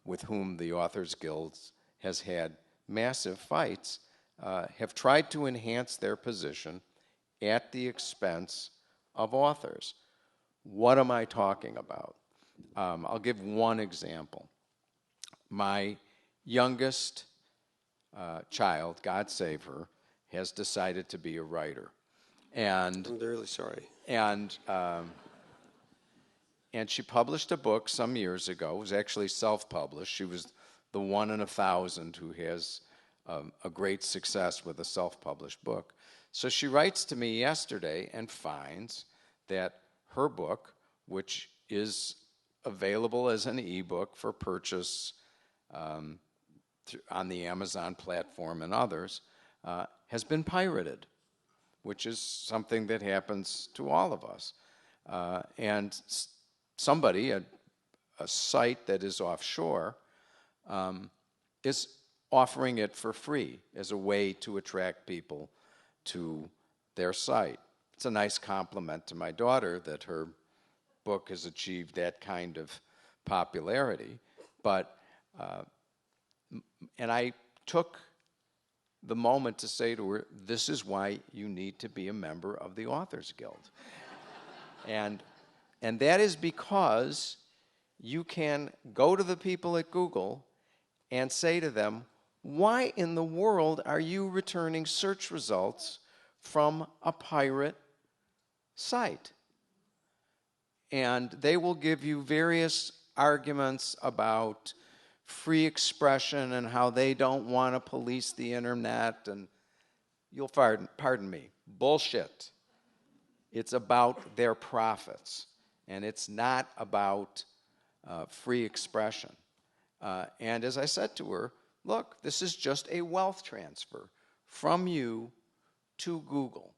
with whom the Authors Guild has had massive fights, have tried to enhance their position at the expense of authors. What am I talking about? I'll give one example. My youngest child, God save her, has decided to be a writer. And I'm really sorry. And she published a book some years ago. It was actually self-published. She was the one in 1,000 who has a great success with a self-published book. So she writes to me yesterday and finds that her book, which is available as an ebook for purchase on the Amazon platform and others, has been pirated, which is something that happens to all of us. And somebody, a site that is offshore, is offering it for free as a way to attract people to their site. It's a nice compliment to my daughter that her book has achieved that kind of popularity. But, and I took the moment to say to her, this is why you need to be a member of the Authors Guild. And that is because you can go to the people at Google and say to them, why in the world are you returning search results from a pirate site? And they will give you various arguments about free expression and how they don't want to police the internet, and you'll pardon me, bullshit. It's about their profits, and it's not about free expression. And as I said to her, look, this is just a wealth transfer from you to Google.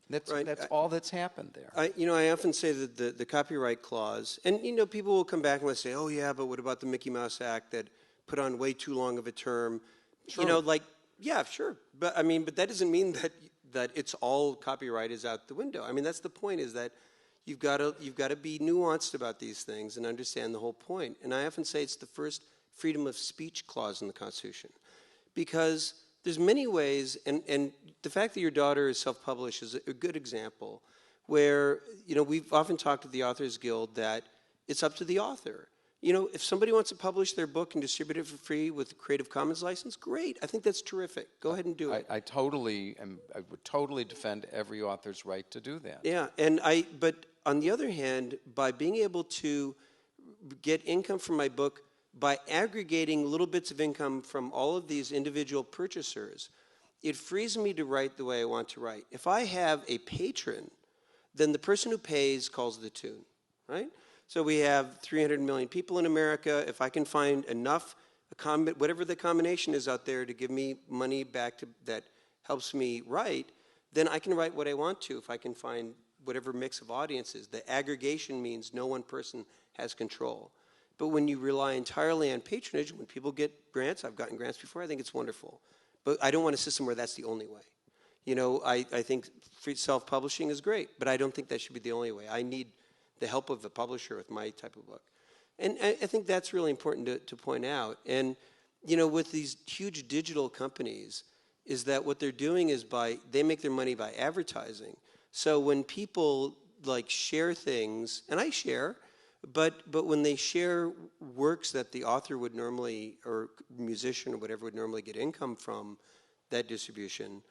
That's all that's happened there. I often say that the copyright clause, and people will come back and say, oh yeah, but what about the Mickey Mouse Act that put on way too long of a term? Sure. Yeah, sure, but that doesn't mean that it's all copyright is out the window. I mean, that's the point, is that you've got to be nuanced about these things and understand the whole point. And I often say it's the first freedom of speech clause in the Constitution, because there's many ways, and the fact that your daughter is self-published is a good example, where we've often talked at the Authors Guild that it's up to the author. If somebody wants to publish their book and distribute it for free with a Creative Commons license, great. I think that's terrific. Go ahead and do it. I would totally defend every author's right to do that. Yeah, but on the other hand, by being able to get income from my book by aggregating little bits of income from all of these individual purchasers, it frees me to write the way I want to write. If I have a patron, then the person who pays calls the tune, right? So we have 300 million people in America. If I can find enough, whatever the combination is out there to give me money back that helps me write, then I can write what I want to if I can find whatever mix of audiences. The aggregation means no one person has control. But when you rely entirely on patronage, when people get grants, I've gotten grants before, I think it's wonderful. But I don't want a system where that's the only way. I think free self-publishing is great, but I don't think that should be the only way. I need the help of a publisher with my type of book. And I think that's really important to point out. And, with these huge digital companies, is that what they're doing is they make their money by advertising. So when people share things, and I share, but when they share works that the author would normally, or musician or whatever, would normally get income from that distribution,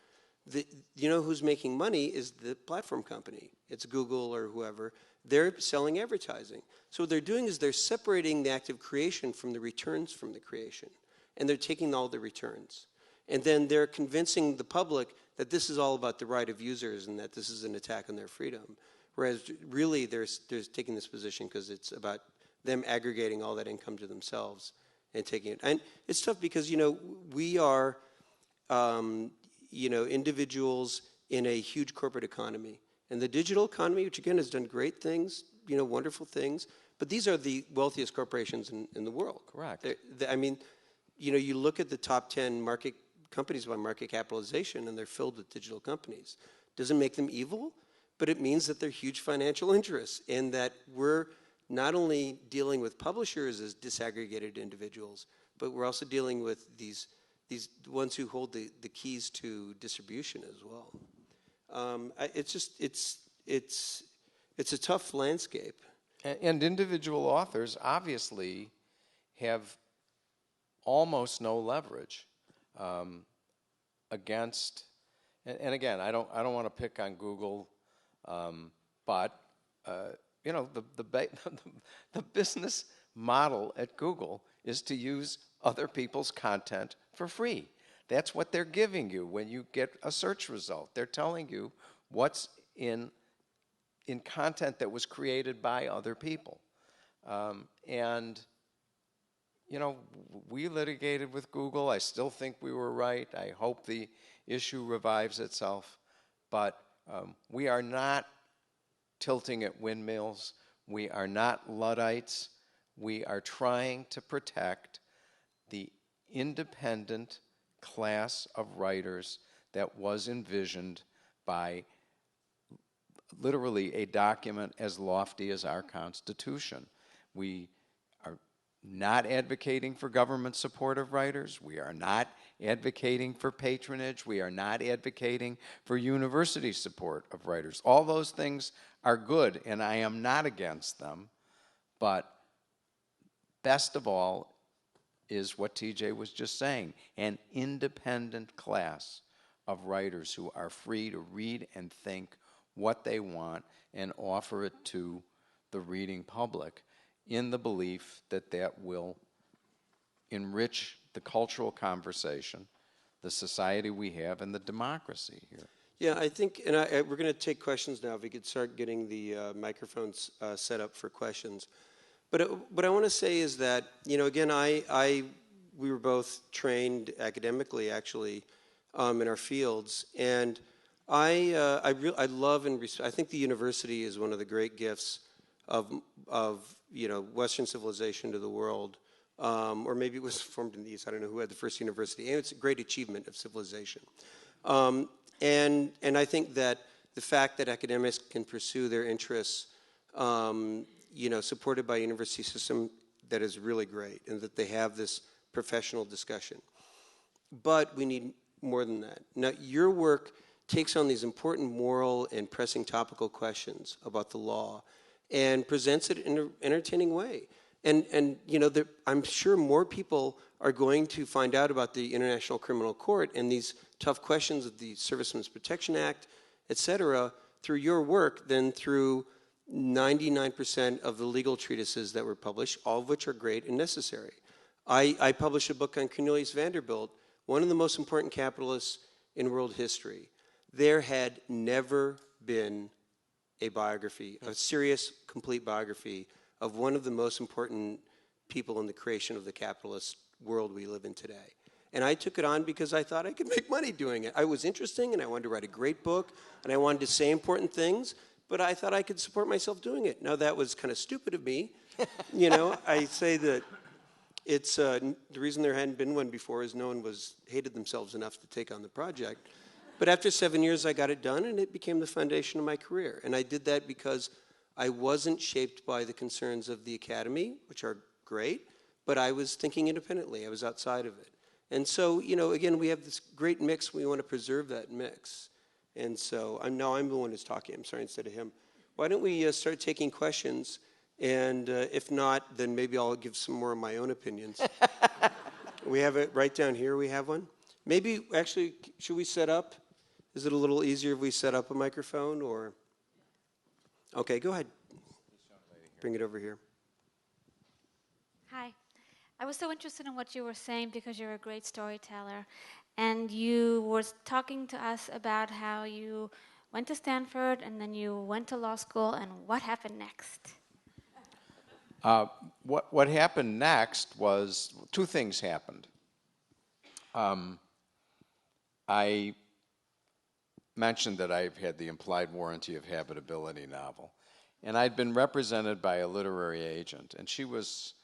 who's making money is the platform company. It's Google or whoever. They're selling advertising. So what they're doing is they're separating the act of creation from the returns from the creation. And they're taking all the returns. And then they're convincing the public that this is all about the right of users and that this is an attack on their freedom. Whereas really they're taking this position because it's about them aggregating all that income to themselves and taking it. And it's tough because, we are, individuals in a huge corporate economy. And the digital economy, which again has done great things, wonderful things, but these are the wealthiest corporations in the world. Correct. You look at the top 10 market companies by market capitalization, and they're filled with digital companies. Doesn't make them evil, but it means that they're huge financial interests, and that we're not only dealing with publishers as disaggregated individuals, but we're also dealing with these ones who hold the keys to distribution as well. It's a tough landscape. And individual authors obviously have almost no leverage against. And again, I don't want to pick on Google, but the business model at Google is to use other people's content for free. That's what they're giving you when you get a search result. They're telling you what's in content that was created by other people. We litigated with Google. I still think we were right. I hope the issue revives itself. But we are not tilting at windmills. We are not Luddites. We are trying to protect the independent class of writers that was envisioned by literally a document as lofty as our Constitution. We are not advocating for government support of writers. We are not advocating for patronage. We are not advocating for university support of writers. All those things are good, and I am not against them. But best of all is what TJ was just saying, an independent class of writers who are free to read and think what they want and offer it to the reading public in the belief that that will enrich the cultural conversation, the society we have, and the democracy here. Yeah, I think, and we're going to take questions now. If we could start getting the microphones set up for questions. But what I want to say is that, again, we were both trained academically, actually, in our fields, and I love and respect. I think the university is one of the great gifts of Western civilization to the world, or maybe it was formed in the East. I don't know who had the first university, and it's a great achievement of civilization. And I think that the fact that academics can pursue their interests, supported by a university system, that is really great, and that they have this professional discussion. But we need more than that. Now, your work takes on these important moral and pressing topical questions about the law and presents it in an entertaining way. And I'm sure more people are going to find out about the International Criminal Court and these tough questions of the Servicemen's Protection Act, et cetera, through your work than through 99% of the legal treatises that were published, all of which are great and necessary. I published a book on Cornelius Vanderbilt, one of the most important capitalists in world history. There had never been a biography, a serious, complete biography of one of the most important people in the creation of the capitalist world we live in today. And I took it on because I thought I could make money doing it. I was interesting, and I wanted to write a great book, and I wanted to say important things, but I thought I could support myself doing it. Now, that was kind of stupid of me. I say that it's the reason there hadn't been one before is no one hated themselves enough to take on the project. But after 7 years, I got it done, and it became the foundation of my career. And I did that because I wasn't shaped by the concerns of the academy, which are great, but I was thinking independently. I was outside of it. And so, again, we have this great mix. We want to preserve that mix. And so I'm the one who's talking. I'm sorry, instead of him. Why don't we start taking questions? And if not, then maybe I'll give some more of my own opinions. We have it right down here. We have one. Maybe, actually, should we set up? Is it a little easier if we set up a microphone? Or okay, go ahead. Bring it over here. Hi. I was so interested in what you were saying because you're a great storyteller. And you were talking to us about how you went to Stanford and then you went to law school, and what happened next? What happened next was, two things happened. I mentioned that I've had the implied warranty of habitability novel, and I'd been represented by a literary agent, and she was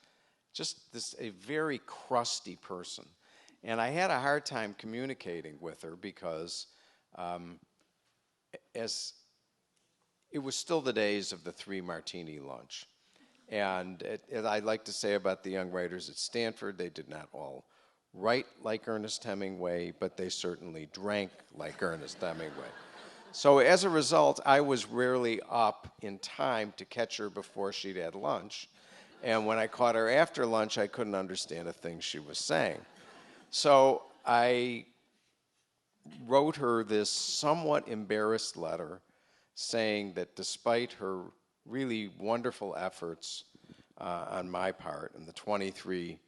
just a very crusty person. And I had a hard time communicating with her because as it was still the days of the 3-martini lunch. And as I like to say about the young writers at Stanford, they did not all write like Ernest Hemingway, but they certainly drank like Ernest Hemingway. So as a result, I was rarely up in time to catch her before she'd had lunch. And when I caught her after lunch, I couldn't understand a thing she was saying. So I wrote her this somewhat embarrassed letter saying that despite her really wonderful efforts on my part and the 23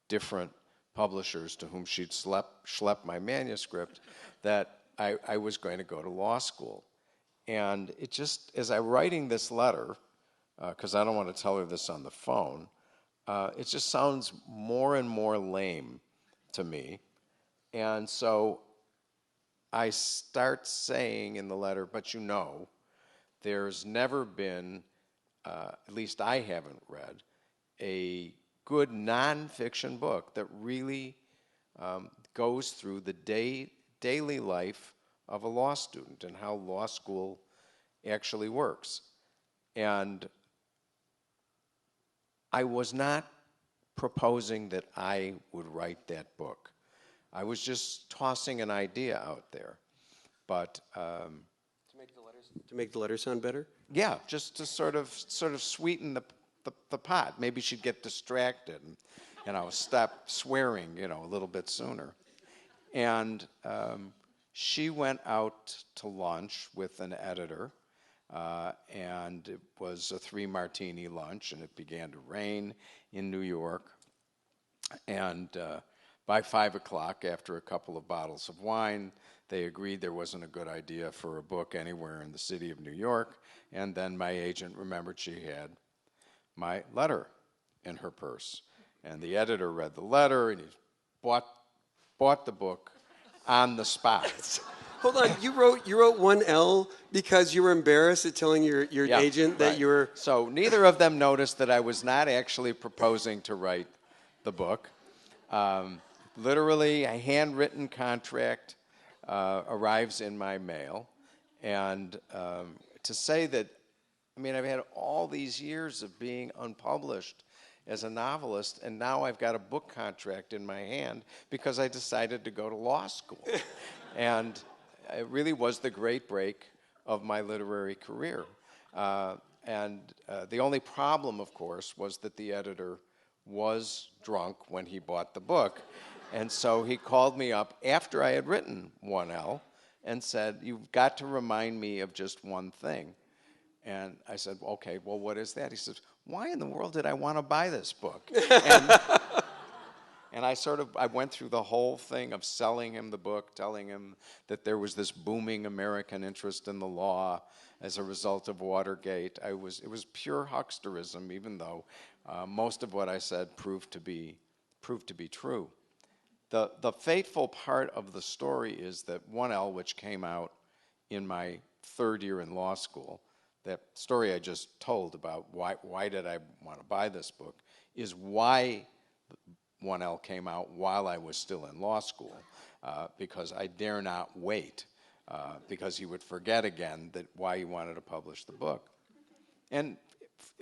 different publishers to whom she'd schlepped my manuscript, that I was going to go to law school. And it just, as I'm writing this letter, because I don't want to tell her this on the phone, it just sounds more and more lame to me. And so I start saying in the letter, but you know, there's never been, at least I haven't read, a good nonfiction book that really goes through the daily life of a law student and how law school actually works. And I was not proposing that I would write that book. I was just tossing an idea out there. But to make the letter sound better? yeah, just to sort of sweeten the pot. Maybe she'd get distracted and stop swearing, a little bit sooner. And she went out to lunch with an editor, and it was a 3-martini lunch, and it began to rain in New York. And by 5 o'clock, after a couple of bottles of wine, they agreed there wasn't a good idea for a book anywhere in the city of New York. And then my agent remembered she had my letter in her purse. And the editor read the letter, and he bought the book on the spot. Hold on, you wrote one L because you were embarrassed at telling your Yeah, agent that right. you were... So neither of them noticed that I was not actually proposing to write the book. Literally, a handwritten contract arrives in my mail. And to say that, I've had all these years of being unpublished as a novelist, and now I've got a book contract in my hand because I decided to go to law school. And it really was the great break of my literary career. And the only problem, of course, was that the editor was drunk when he bought the book. And so he called me up after I had written 1L and said, "You've got to remind me of just one thing." And I said, "Okay, well, what is that?" He says, "Why in the world did I want to buy this book?" And I went through the whole thing of selling him the book, telling him that there was this booming American interest in the law as a result of Watergate. It was pure hucksterism, even though most of what I said proved to be true. The fateful part of the story is that 1L, which came out in my third year in law school, that story I just told about why did I want to buy this book, is why 1L came out while I was still in law school, because I dare not wait, because he would forget again that why he wanted to publish the book. And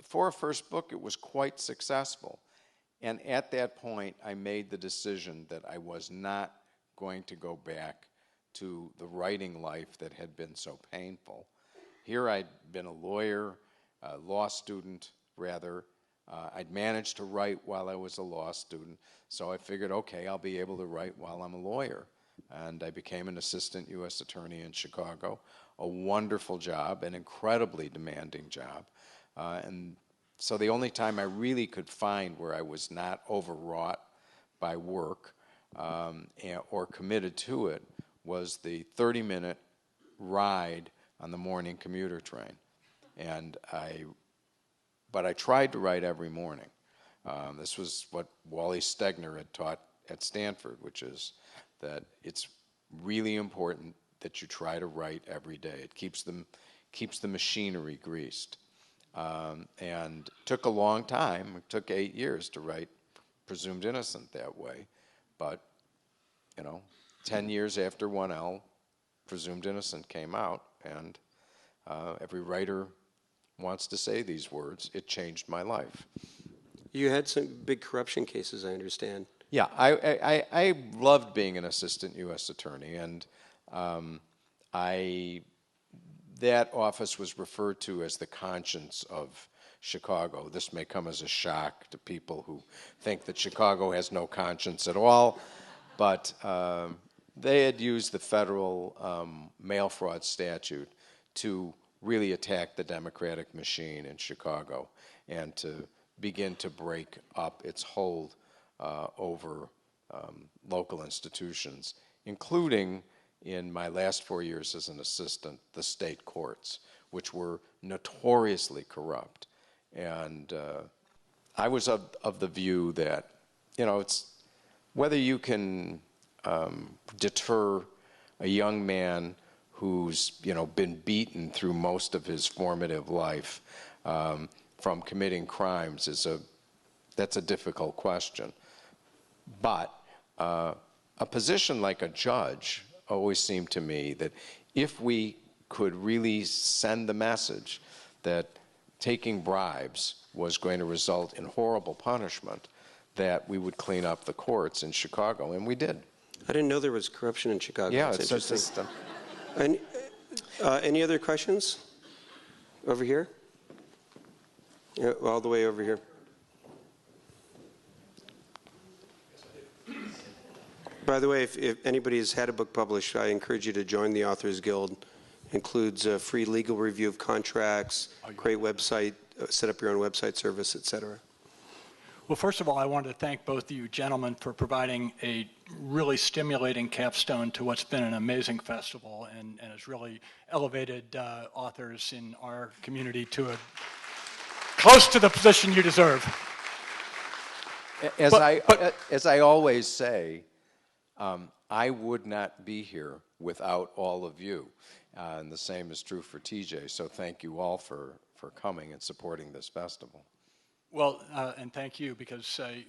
for a first book, it was quite successful. And at that point, I made the decision that I was not going to go back to the writing life that had been so painful. Here I'd been a lawyer, a law student, rather. I'd managed to write while I was a law student, so I figured, okay, I'll be able to write while I'm a lawyer. And I became an assistant U.S. attorney in Chicago, a wonderful job, an incredibly demanding job. And so the only time I really could find where I was not overwrought by work or committed to it was the 30-minute ride on the morning commuter train. And but I tried to write every morning. This was what Wally Stegner had taught at Stanford, which is that it's really important that you try to write every day. It keeps the machinery greased. And it took a long time. It took 8 years to write Presumed Innocent that way. But, 10 years after 1L, Presumed Innocent came out, and every writer wants to say these words. It changed my life. You had some big corruption cases, I understand. Yeah, I loved being an assistant U.S. attorney, and that office was referred to as the conscience of Chicago. This may come as a shock to people who think that Chicago has no conscience at all, but they had used the federal mail fraud statute to really attack the Democratic machine in Chicago and to begin to break up its hold over local institutions, including, in my last 4 years as an assistant, the state courts, which were notoriously corrupt. And I was of the view that, it's whether you can deter a young man who's, been beaten through most of his formative life from committing crimes that's a difficult question. But a position like a judge always seemed to me that if we could really send the message that taking bribes was going to result in horrible punishment, that we would clean up the courts in Chicago, and we did. I didn't know there was corruption in Chicago. Yeah, That's it's interesting. just Any other questions? Over here? Yeah, all the way over here. By the way, if anybody has had a book published, I encourage you to join the Authors Guild. It includes a free legal review of contracts, great website, set up your own website service, etc. Well, first of all, I wanted to thank both of you gentlemen for providing a really stimulating capstone to what's been an amazing festival and has really elevated authors in our community to close to the position you deserve. As I always say, I would not be here without all of you. And the same is true for TJ. So thank you all for coming and supporting this festival. Well, and thank you, because I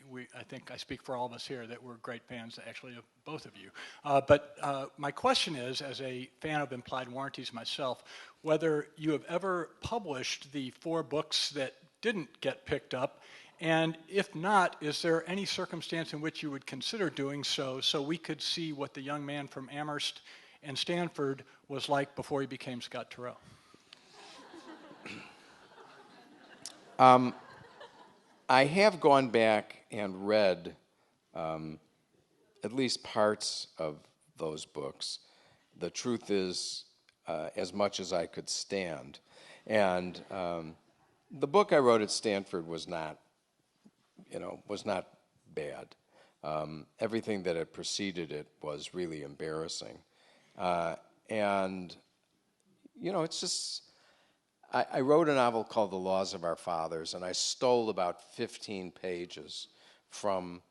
think I speak for all of us here that we're great fans, actually, of both of you. But my question is, as a fan of implied warranties myself, whether you have ever published the 4 books that didn't get picked up, and if not, is there any circumstance in which you would consider doing so we could see what the young man from Amherst and Stanford was like before he became Scott Turow? I have gone back and read at least parts of those books. The truth is, as much as I could stand. And the book I wrote at Stanford was not bad. Everything that had preceded it was really embarrassing. And, it's just, I wrote a novel called The Laws of Our Fathers, and I stole about 15 pages from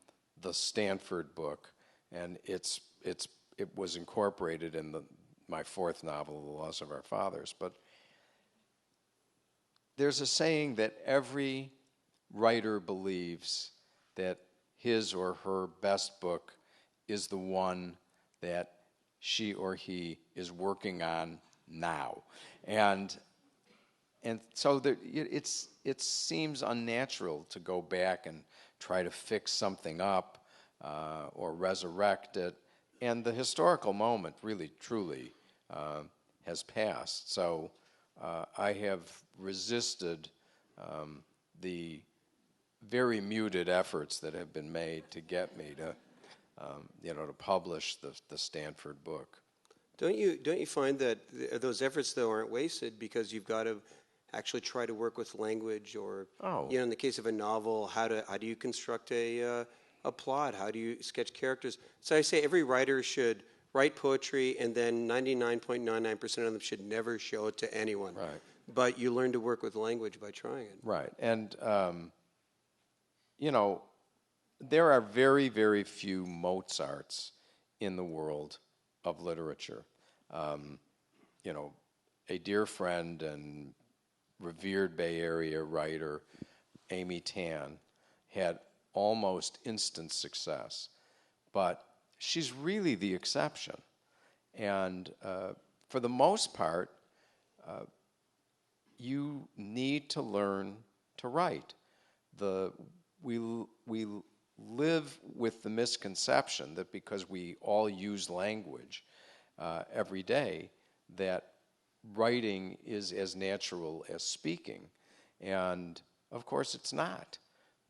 the Stanford book, and it was incorporated in my 4th novel, The Laws of Our Fathers. But there's a saying that every writer believes that his or her best book is the one that she or he is working on now. And so it seems unnatural to go back and try to fix something up or resurrect it. And the historical moment really, truly has passed. So I have resisted the very muted efforts that have been made to get me to publish the Stanford book. Don't you find that those efforts, though, aren't wasted because you've got to actually try to work with language, or in the case of a novel, how do you construct a plot? How do you sketch characters? So I say every writer should write poetry, and then 99.99% of them should never show it to anyone. Right. but you learn to work with language by trying it. Right. And, you know, there are very, very few Mozarts in the world of literature. You know, a dear friend and revered Bay Area writer, Amy Tan, had almost instant success, but she's really the exception. And for the most part, you need to learn to write. We live with the misconception that because we all use language every day, that writing is as natural as speaking. And of course it's not.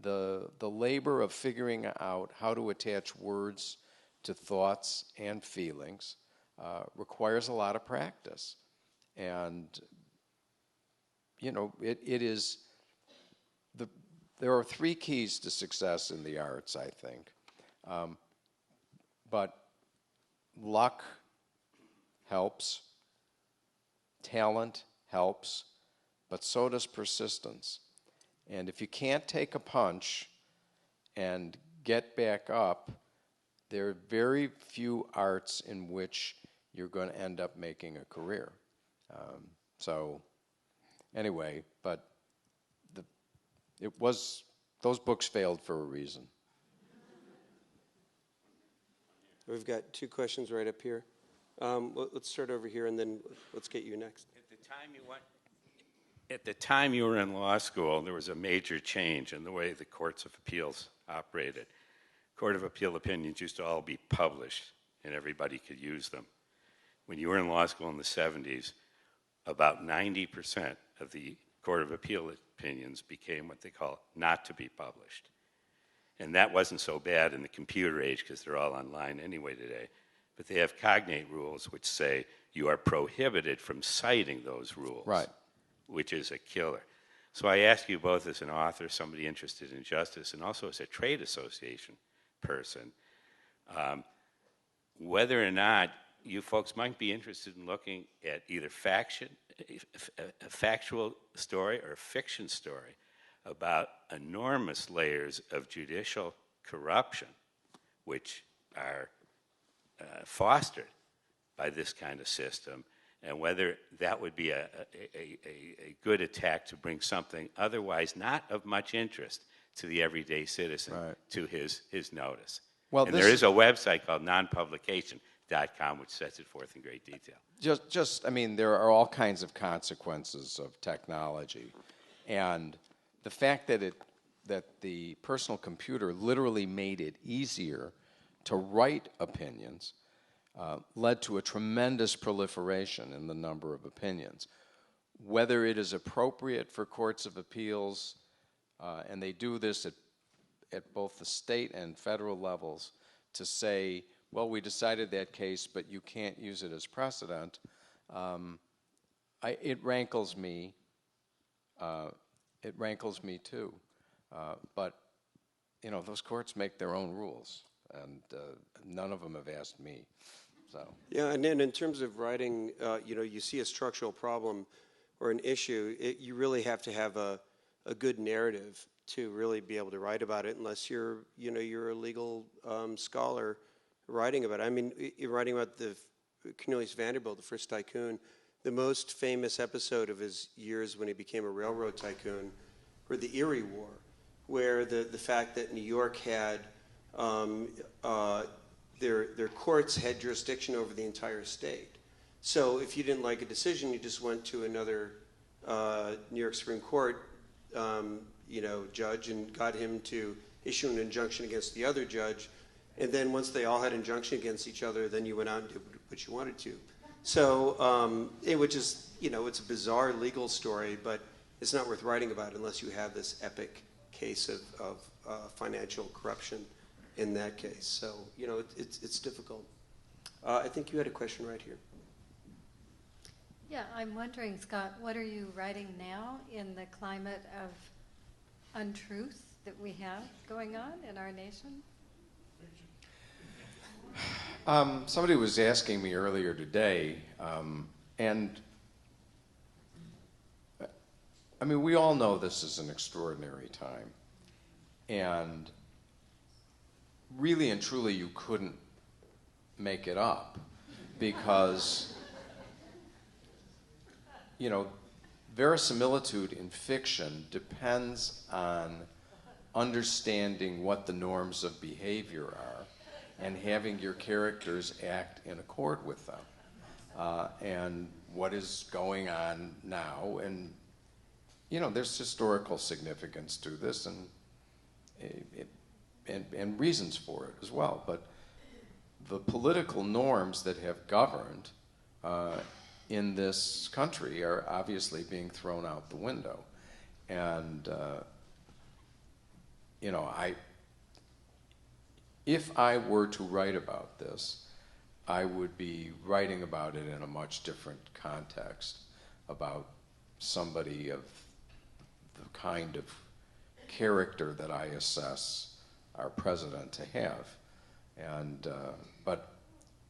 The labor of figuring out how to attach words to thoughts and feelings requires a lot of practice. And, you know, it is, there are 3 keys to success in the arts, I think. But luck helps, talent helps, but so does persistence. And if you can't take a punch and get back up, there are very few arts in which you're going to end up making a career. So anyway, but those books failed for a reason. We've got 2 questions right up here. Let's start over here, and then let's get you next. At the time you were in law school, there was a major change in the way the courts of appeals operated. Court of Appeal opinions used to all be published, and everybody could use them. When you were in law school in the 70s, about 90% of the Court of Appeal opinions became what they call not to be published. And that wasn't so bad in the computer age because they're all online anyway today. But they have cognate rules which say you are prohibited from citing those rules, Right. which is a killer. So I ask you both as an author, somebody interested in justice, and also as a trade association person, whether or not you folks might be interested in looking at either a factual story or a fiction story about enormous layers of judicial corruption which are fostered by this kind of system, and whether that would be a good attack to bring something otherwise not of much interest to the everyday citizen to his notice. Well, and there is a website called nonpublication.com which sets it forth in great detail. I mean, there are all kinds of consequences of technology. And the fact that the personal computer literally made it easier to write opinions led to a tremendous proliferation in the number of opinions. Whether it is appropriate for courts of appeals, and they do this at both the state and federal levels, to say, well, we decided that case, but you can't use it as precedent, it rankles me. It rankles me too. But, you know, those courts make their own rules, and none of them have asked me. So. Yeah, and then in terms of writing, you know, you see a structural problem or an issue, you really have to have a good narrative to really be able to write about it, unless you're a legal scholar writing about it. I mean, you're writing about the Cornelius Vanderbilt, the first tycoon. The most famous episode of his years when he became a railroad tycoon were the Erie War, where the fact that New York had their courts had jurisdiction over the entire state. So if you didn't like a decision, you just went to another New York Supreme Court judge and got him to issue an injunction against the other judge. And then once they all had injunction against each other, then you went out and did what you wanted to. So which is, it's a bizarre legal story, but it's not worth writing about unless you have this epic case of financial corruption in that case. So, it's difficult. I think you had a question right here. Yeah, I'm wondering, Scott, what are you writing now in the climate of untruth that we have going on in our nation? Somebody was asking me earlier today, and I mean, we all know this is an extraordinary time. And really and truly, you couldn't make it up because, you know, verisimilitude in fiction depends on understanding what the norms of behavior are and having your characters act in accord with them. And what is going on now, and you know, there's historical significance to this and reasons for it as well. But the political norms that have governed in this country are obviously being thrown out the window. And, you know, if I were to write about this, I would be writing about it in a much different context, about somebody of the kind of character that I assess our president to have. And, but,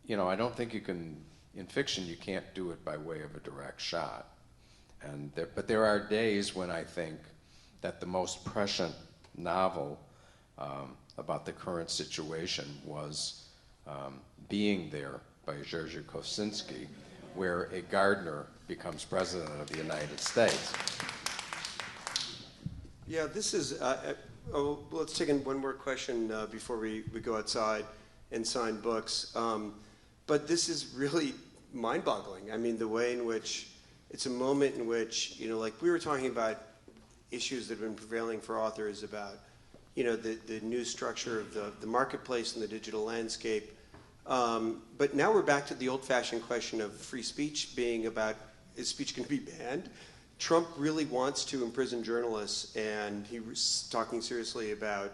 you know, I don't think you can, in fiction, you can't do it by way of a direct shot. And but there are days when I think that the most prescient novel about the current situation was Being There by Jerzy Kosinski, where a gardener becomes president of the United States. Yeah, this is, let's take in one more question before we go outside and sign books. But this is really mind-boggling. I mean, the way in which, it's a moment in which, you know, like we were talking about issues that have been prevailing for authors about, you know, the new structure of the marketplace and the digital landscape. But now we're back to the old-fashioned question of free speech being about, is speech going to be banned? Trump really wants to imprison journalists, and he was talking seriously about,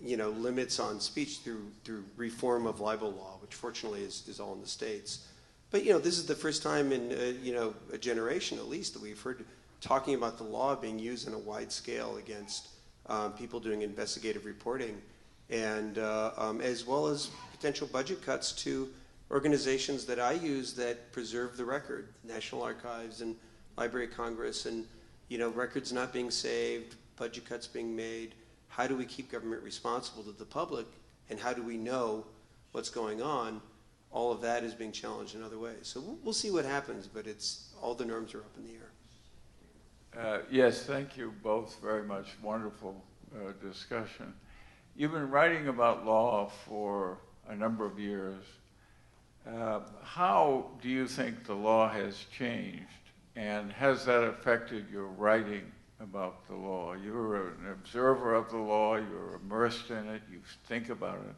you know, limits on speech through reform of libel law, which fortunately is all in the States. But, you know, this is the first time in, you know, a generation at least that we've heard talking about the law being used on a wide scale against people doing investigative reporting, and as well as potential budget cuts to organizations that I use that preserve the record, National Archives and Library of Congress, and, you know, records not being saved, budget cuts being made. How do we keep government responsible to the public, and how do we know what's going on? All of that is being challenged in other ways. So we'll see what happens, but it's all the norms are up in the air. Yes, thank you both very much. Wonderful discussion. You've been writing about law for a number of years. How do you think the law has changed, and has that affected your writing about the law? You're an observer of the law, you're immersed in it, you think about it.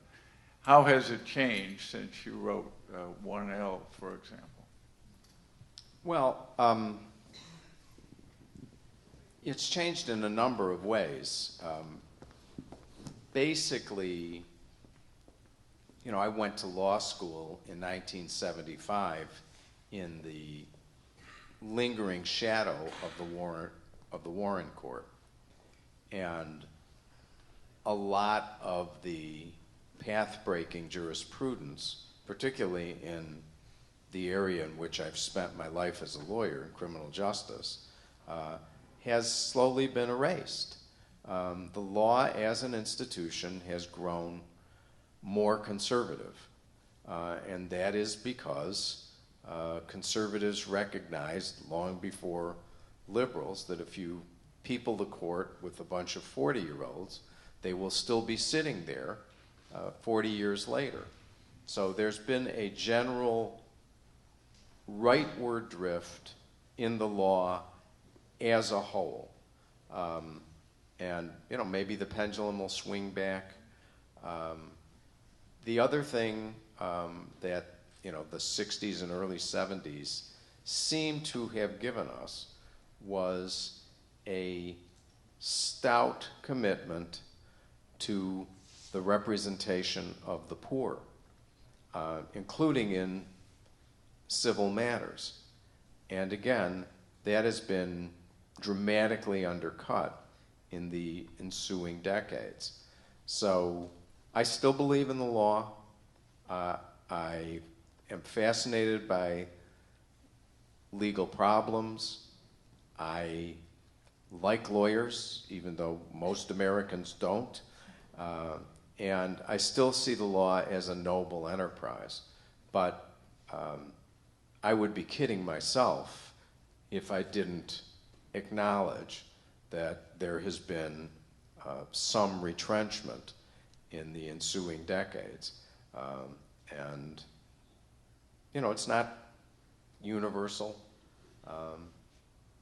How has it changed since you wrote 1L, for example? Well, it's changed in a number of ways. Basically, you know, I went to law school in 1975 in the lingering shadow of the Warren Court, and a lot of the path-breaking jurisprudence, particularly in the area in which I've spent my life as a lawyer in criminal justice, has slowly been erased. The law as an institution has grown more conservative, and that is because conservatives recognized long before liberals that if you people the court with a bunch of 40-year-olds, they will still be sitting there 40 years later. So there's been a general rightward drift in the law as a whole. And, you know, maybe the pendulum will swing back. The other thing that, you know, the 60s and early 70s seem to have given us was a stout commitment to the representation of the poor, including in civil matters. And again, that has been dramatically undercut in the ensuing decades. So I still believe in the law. I am fascinated by legal problems. I like lawyers, even though most Americans don't. And I still see the law as a noble enterprise. But I would be kidding myself if I didn't acknowledge that there has been some retrenchment in the ensuing decades. And, you know, it's not universal,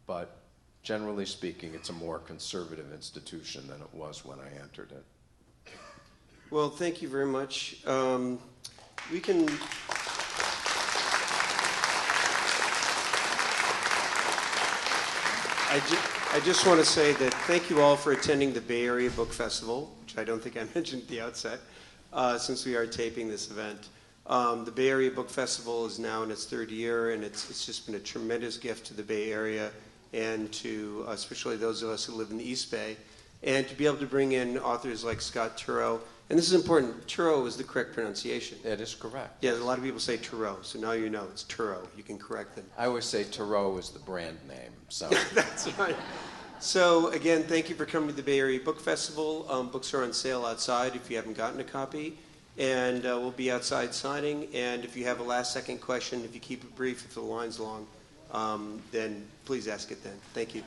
but generally speaking, it's a more conservative institution than it was when I entered it. Well, thank you very much. We can... I just want to say that thank you all for attending the Bay Area Book Festival, which I don't think I mentioned at the outset, since we are taping this event. The Bay Area Book Festival is now in its third year, and it's just been a tremendous gift to the Bay Area and to especially those of us who live in the East Bay, and to be able to bring in authors like Scott Turow. And this is important. Turow is the correct pronunciation. That is correct. Yeah, a lot of people say Turow, so now you know it's Turow. You can correct them. I always say Turow is the brand name. So That's right. So again, thank you for coming to the Bay Area Book Festival. Books are on sale outside if you haven't gotten a copy. And we'll be outside signing. And if you have a last-second question, if you keep it brief, if the line's long, then please ask it then. Thank you.